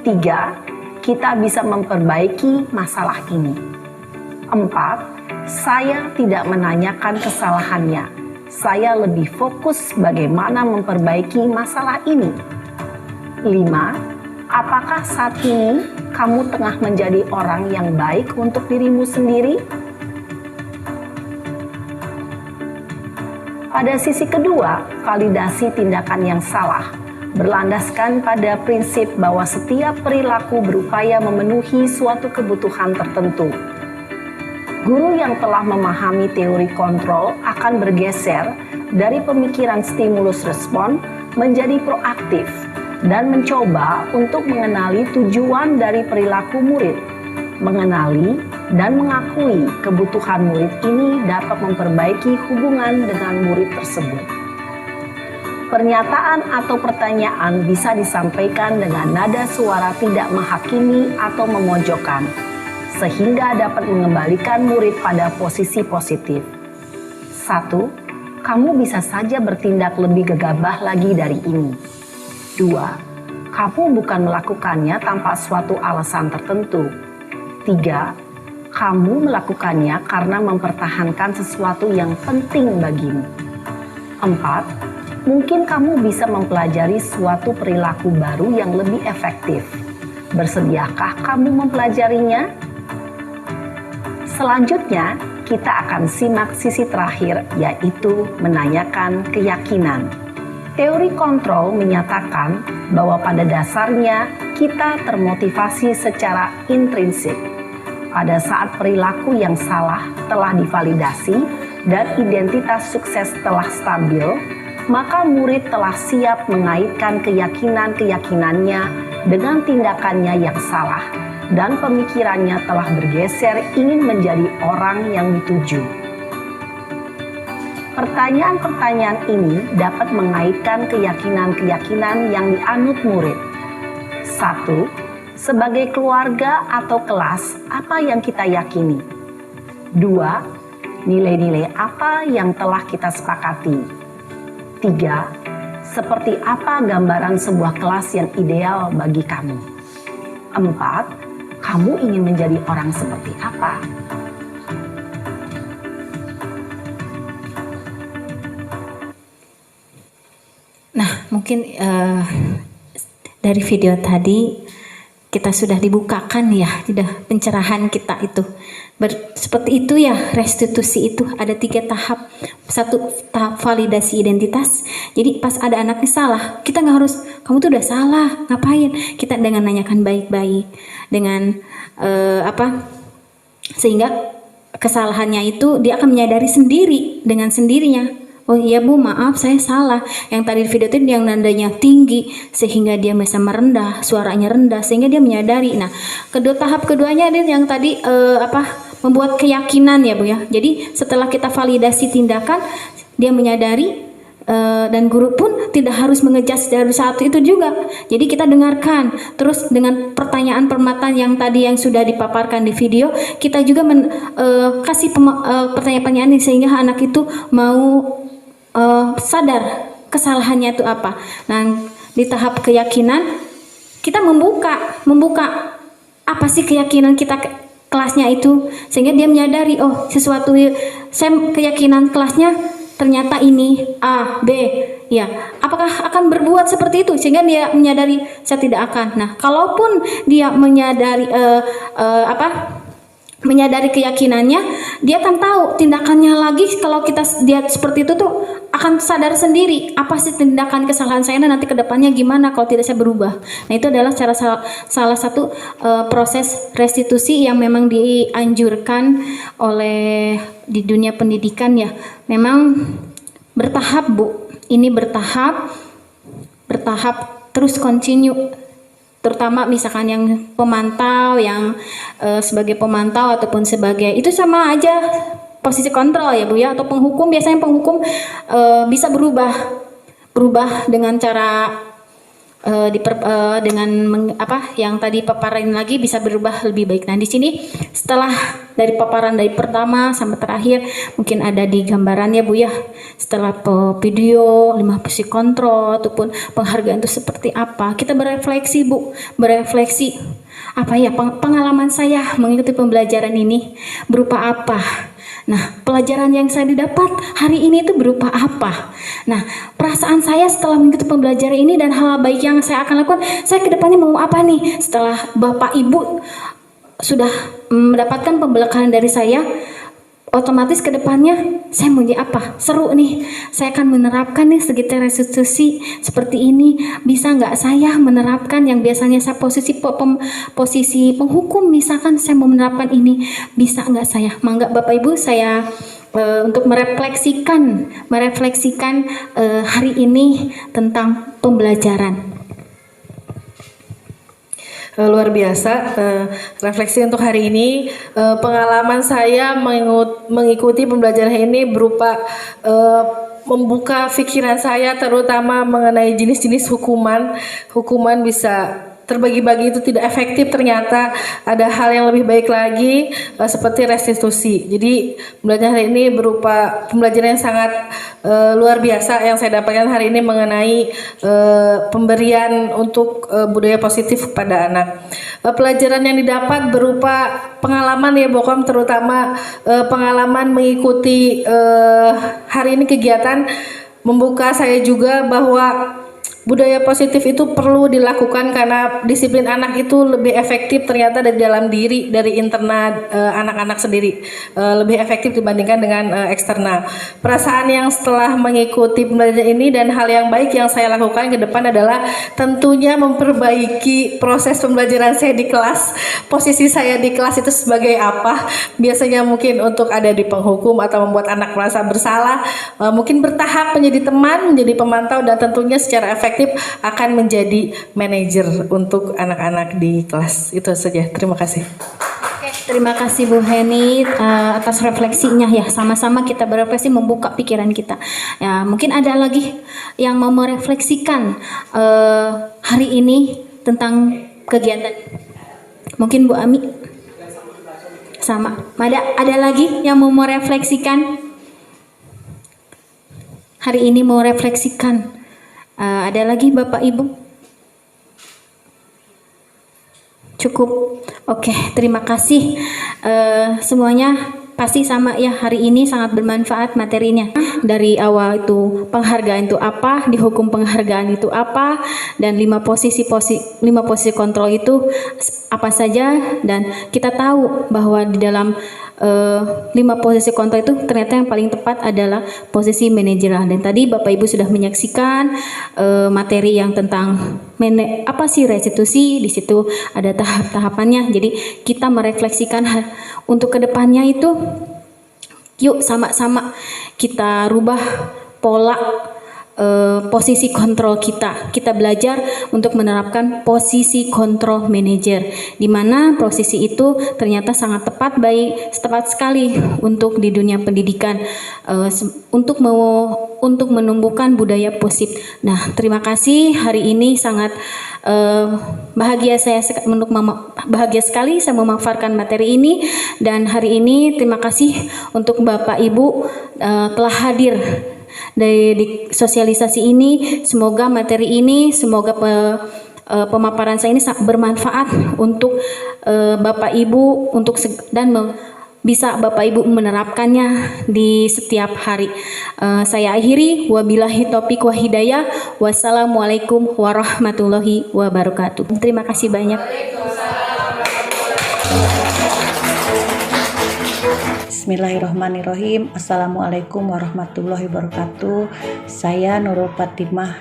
3. Kita bisa memperbaiki masalah ini. 4. Saya tidak menanyakan kesalahannya. Saya lebih fokus bagaimana memperbaiki masalah ini. 5. Apakah saat ini kamu tengah menjadi orang yang baik untuk dirimu sendiri? Pada sisi kedua, validasi tindakan yang salah berlandaskan pada prinsip bahwa setiap perilaku berupaya memenuhi suatu kebutuhan tertentu. Guru yang telah memahami teori kontrol akan bergeser dari pemikiran stimulus respon menjadi proaktif dan mencoba untuk mengenali tujuan dari perilaku murid. Mengenali dan mengakui kebutuhan murid ini dapat memperbaiki hubungan dengan murid tersebut. Pernyataan atau pertanyaan bisa disampaikan dengan nada suara tidak menghakimi atau memojokkan, sehingga dapat mengembalikan murid pada posisi positif. 1. Kamu bisa saja bertindak lebih gegabah lagi dari ini. 2. Kamu bukan melakukannya tanpa suatu alasan tertentu. 3. Kamu melakukannya karena mempertahankan sesuatu yang penting bagimu. 4. Mungkin kamu bisa mempelajari suatu perilaku baru yang lebih efektif. Bersediakah kamu mempelajarinya? Selanjutnya, kita akan simak sisi terakhir, yaitu menanyakan keyakinan. Teori kontrol menyatakan bahwa pada dasarnya kita termotivasi secara intrinsik. Pada saat perilaku yang salah telah divalidasi dan identitas sukses telah stabil, maka murid telah siap mengaitkan keyakinan-keyakinannya dengan tindakannya yang salah dan pemikirannya telah bergeser ingin menjadi orang yang dituju. Pertanyaan-pertanyaan ini dapat mengaitkan keyakinan-keyakinan yang dianut murid. 1. sebagai keluarga atau kelas, apa yang kita yakini? 2. Nilai-nilai apa yang telah kita sepakati? 3. Seperti apa gambaran sebuah kelas yang ideal bagi kamu? 4. Kamu ingin menjadi orang seperti apa? Nah, mungkin dari video tadi kita sudah dibukakan ya, sudah pencerahan kita itu. Seperti itu ya, restitusi itu ada 3 tahap. 1 tahap validasi identitas. Jadi pas ada anaknya salah, kita nggak harus, kamu tuh udah salah, ngapain? Kita dengan nanyakan baik-baik, dengan sehingga kesalahannya itu dia akan menyadari sendiri dengan sendirinya. Oh iya Bu, maaf saya salah. Yang tadi di video itu yang nadanya tinggi sehingga dia bisa merendah, suaranya rendah sehingga dia menyadari. Nah, tahap keduanya ada yang tadi membuat keyakinan ya Bu ya. Jadi setelah kita validasi tindakan, dia menyadari dan guru pun tidak harus mengejudge dari saat itu juga. Jadi kita dengarkan, terus dengan pertanyaan-pertanyaan yang tadi yang sudah dipaparkan di video, kita juga kasih pertanyaan-pertanyaan sehingga anak itu mau sadar kesalahannya itu apa. Nah, di tahap keyakinan kita membuka apa sih keyakinan kita kelasnya itu sehingga dia menyadari, oh sesuatu saya keyakinan kelasnya ternyata ini A, B, ya. Apakah akan berbuat seperti itu sehingga dia menyadari saya tidak akan. Nah, kalaupun dia menyadari menyadari keyakinannya, dia akan tahu tindakannya lagi. Kalau dia seperti itu tuh akan sadar sendiri apa sih tindakan kesalahan saya nanti ke depannya gimana kalau tidak saya berubah. Nah, itu adalah salah satu proses restitusi yang memang dianjurkan oleh di dunia pendidikan ya. Memang bertahap Bu, ini bertahap terus continue. Terutama misalkan yang pemantau, yang sebagai pemantau ataupun sebagai, itu sama aja posisi kontrol ya Bu ya, atau penghukum. Biasanya penghukum bisa berubah dengan cara yang tadi paparan lagi bisa berubah lebih baik. Nah, di sini setelah dari paparan dari pertama sampai terakhir mungkin ada di gambaran ya Bu ya. Setelah video 5 posisi kontrol ataupun penghargaan itu seperti apa, kita berefleksi Bu, apa ya pengalaman saya mengikuti pembelajaran ini berupa apa. Nah, pelajaran yang saya didapat hari ini itu berupa apa? Nah, perasaan saya setelah mengikuti pembelajaran ini dan hal baik yang saya akan lakukan, saya ke depannya mau apa nih? Setelah Bapak Ibu sudah mendapatkan pembekalan dari saya, otomatis ke depannya saya mau jadi apa? Seru nih, saya akan menerapkan nih segitu restitusi seperti ini. Bisa nggak saya menerapkan yang biasanya saya posisi penghukum, misalkan saya mau menerapkan ini, bisa nggak saya? Mangga Bapak Ibu, saya untuk merefleksikan hari ini tentang pembelajaran. Luar biasa refleksi untuk hari ini. Pengalaman saya mengikuti pembelajaran ini berupa membuka pikiran saya terutama mengenai jenis-jenis hukuman bisa terbagi-bagi itu tidak efektif, ternyata ada hal yang lebih baik lagi seperti restitusi. Jadi pembelajaran hari ini berupa pembelajaran yang sangat luar biasa yang saya dapatkan hari ini mengenai pemberian untuk budaya positif kepada anak. Pelajaran yang didapat berupa pengalaman ya Bokom, terutama pengalaman mengikuti hari ini kegiatan membuka saya juga bahwa budaya positif itu perlu dilakukan karena disiplin anak itu lebih efektif ternyata dari dalam diri, dari internal anak-anak sendiri, lebih efektif dibandingkan dengan eksternal. Perasaan yang setelah mengikuti pembelajaran ini dan hal yang baik yang saya lakukan ke depan adalah tentunya memperbaiki proses pembelajaran saya di kelas. Posisi saya di kelas itu sebagai apa? Biasanya mungkin untuk ada di penghukum atau membuat anak merasa bersalah, mungkin bertahap menjadi teman, menjadi pemantau, dan tentunya secara efektif akan menjadi manajer untuk anak-anak di kelas. Itu saja. Terima kasih. Terima kasih Bu Heni atas refleksinya ya. Sama-sama kita berefleksi, membuka pikiran kita. Ya, mungkin ada lagi yang mau merefleksikan hari ini tentang kegiatan. Mungkin Bu Ami sama. Ada lagi yang mau refleksikan? Hari ini mau refleksikan. Ada lagi Bapak Ibu? Cukup. Oke, terima kasih semuanya. Pasti sama ya, hari ini sangat bermanfaat materinya. Dari awal itu penghargaan itu apa, di hukum penghargaan itu apa, dan 5 posisi kontrol itu apa saja, dan kita tahu bahwa di dalam 5 posisi kontrol itu ternyata yang paling tepat adalah posisi manajerial. Dan tadi Bapak Ibu sudah menyaksikan materi yang tentang apa sih restitusi, di situ ada tahap-tahapannya. Jadi kita merefleksikan untuk kedepannya itu, yuk sama-sama kita rubah pola posisi kontrol kita. Kita belajar untuk menerapkan posisi kontrol manager, di mana posisi itu ternyata sangat tepat sekali untuk di dunia pendidikan, untuk menumbuhkan budaya positif. Nah, terima kasih, hari ini sangat bahagia sekali saya memaparkan materi ini, dan hari ini terima kasih untuk Bapak Ibu telah hadir di sosialisasi ini. Semoga materi ini, semoga pemaparan saya ini bermanfaat untuk Bapak Ibu, bisa Bapak Ibu menerapkannya di setiap hari. Saya akhiri, wabillahi taufiq wa hidayah. Wassalamualaikum warahmatullahi wabarakatuh. Terima kasih banyak. Bismillahirrahmanirrahim. Assalamualaikum warahmatullahi wabarakatuh. Saya Nurul Fatimah,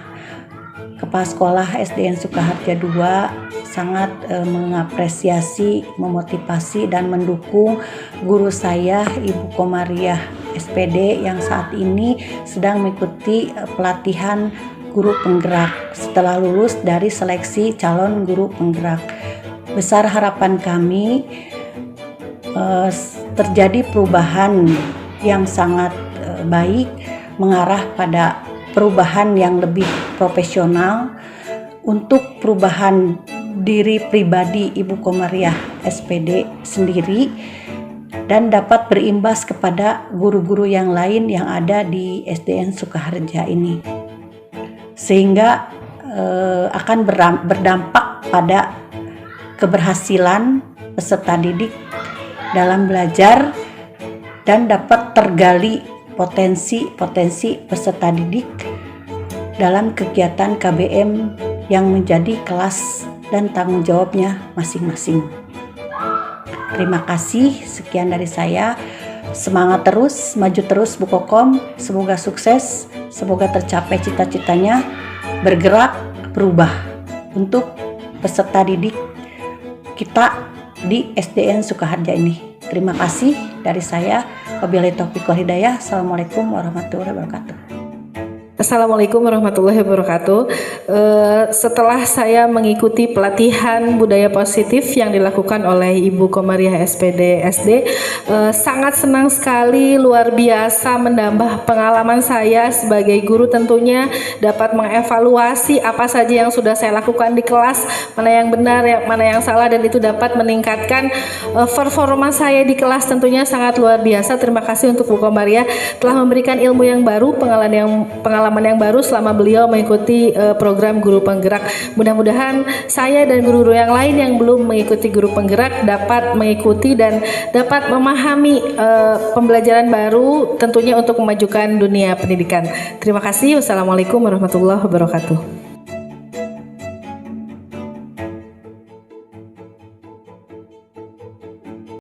Kepala Sekolah SDN Sukaharja 2, sangat mengapresiasi, memotivasi dan mendukung guru saya Ibu Komariah SPD yang saat ini sedang mengikuti pelatihan guru penggerak setelah lulus dari seleksi calon guru penggerak. Besar harapan kami terjadi perubahan yang sangat baik, mengarah pada perubahan yang lebih profesional untuk perubahan diri pribadi Ibu Komariah SPD sendiri, dan dapat berimbas kepada guru-guru yang lain yang ada di SDN Sukaharja ini, sehingga akan berdampak pada keberhasilan peserta didik dalam belajar, dan dapat tergali potensi-potensi peserta didik dalam kegiatan KBM yang menjadi kelas dan tanggung jawabnya masing-masing. Terima kasih, sekian dari saya. Semangat terus, maju terus Bu Kokom, semoga sukses, semoga tercapai cita-citanya, bergerak, berubah untuk peserta didik kita di SDN Sukaharja ini. Terima kasih dari saya. Wabillahi taufiq wal hidayah. Assalamualaikum warahmatullahi wabarakatuh. Assalamualaikum warahmatullahi wabarakatuh. Setelah saya mengikuti pelatihan budaya positif yang dilakukan oleh Ibu Komariah SPD SD, sangat senang sekali, luar biasa menambah pengalaman saya sebagai guru. Tentunya dapat mengevaluasi apa saja yang sudah saya lakukan di kelas, mana yang benar, mana yang salah, dan itu dapat meningkatkan performa saya di kelas. Tentunya sangat luar biasa. Terima kasih untuk Bu Komariah telah memberikan ilmu yang baru, pengalaman yang baru selama beliau mengikuti program guru penggerak. Mudah-mudahan saya dan guru-guru yang lain yang belum mengikuti guru penggerak dapat mengikuti dan dapat memahami pembelajaran baru, tentunya untuk memajukan dunia pendidikan. Terima kasih. Wassalamualaikum warahmatullahi wabarakatuh.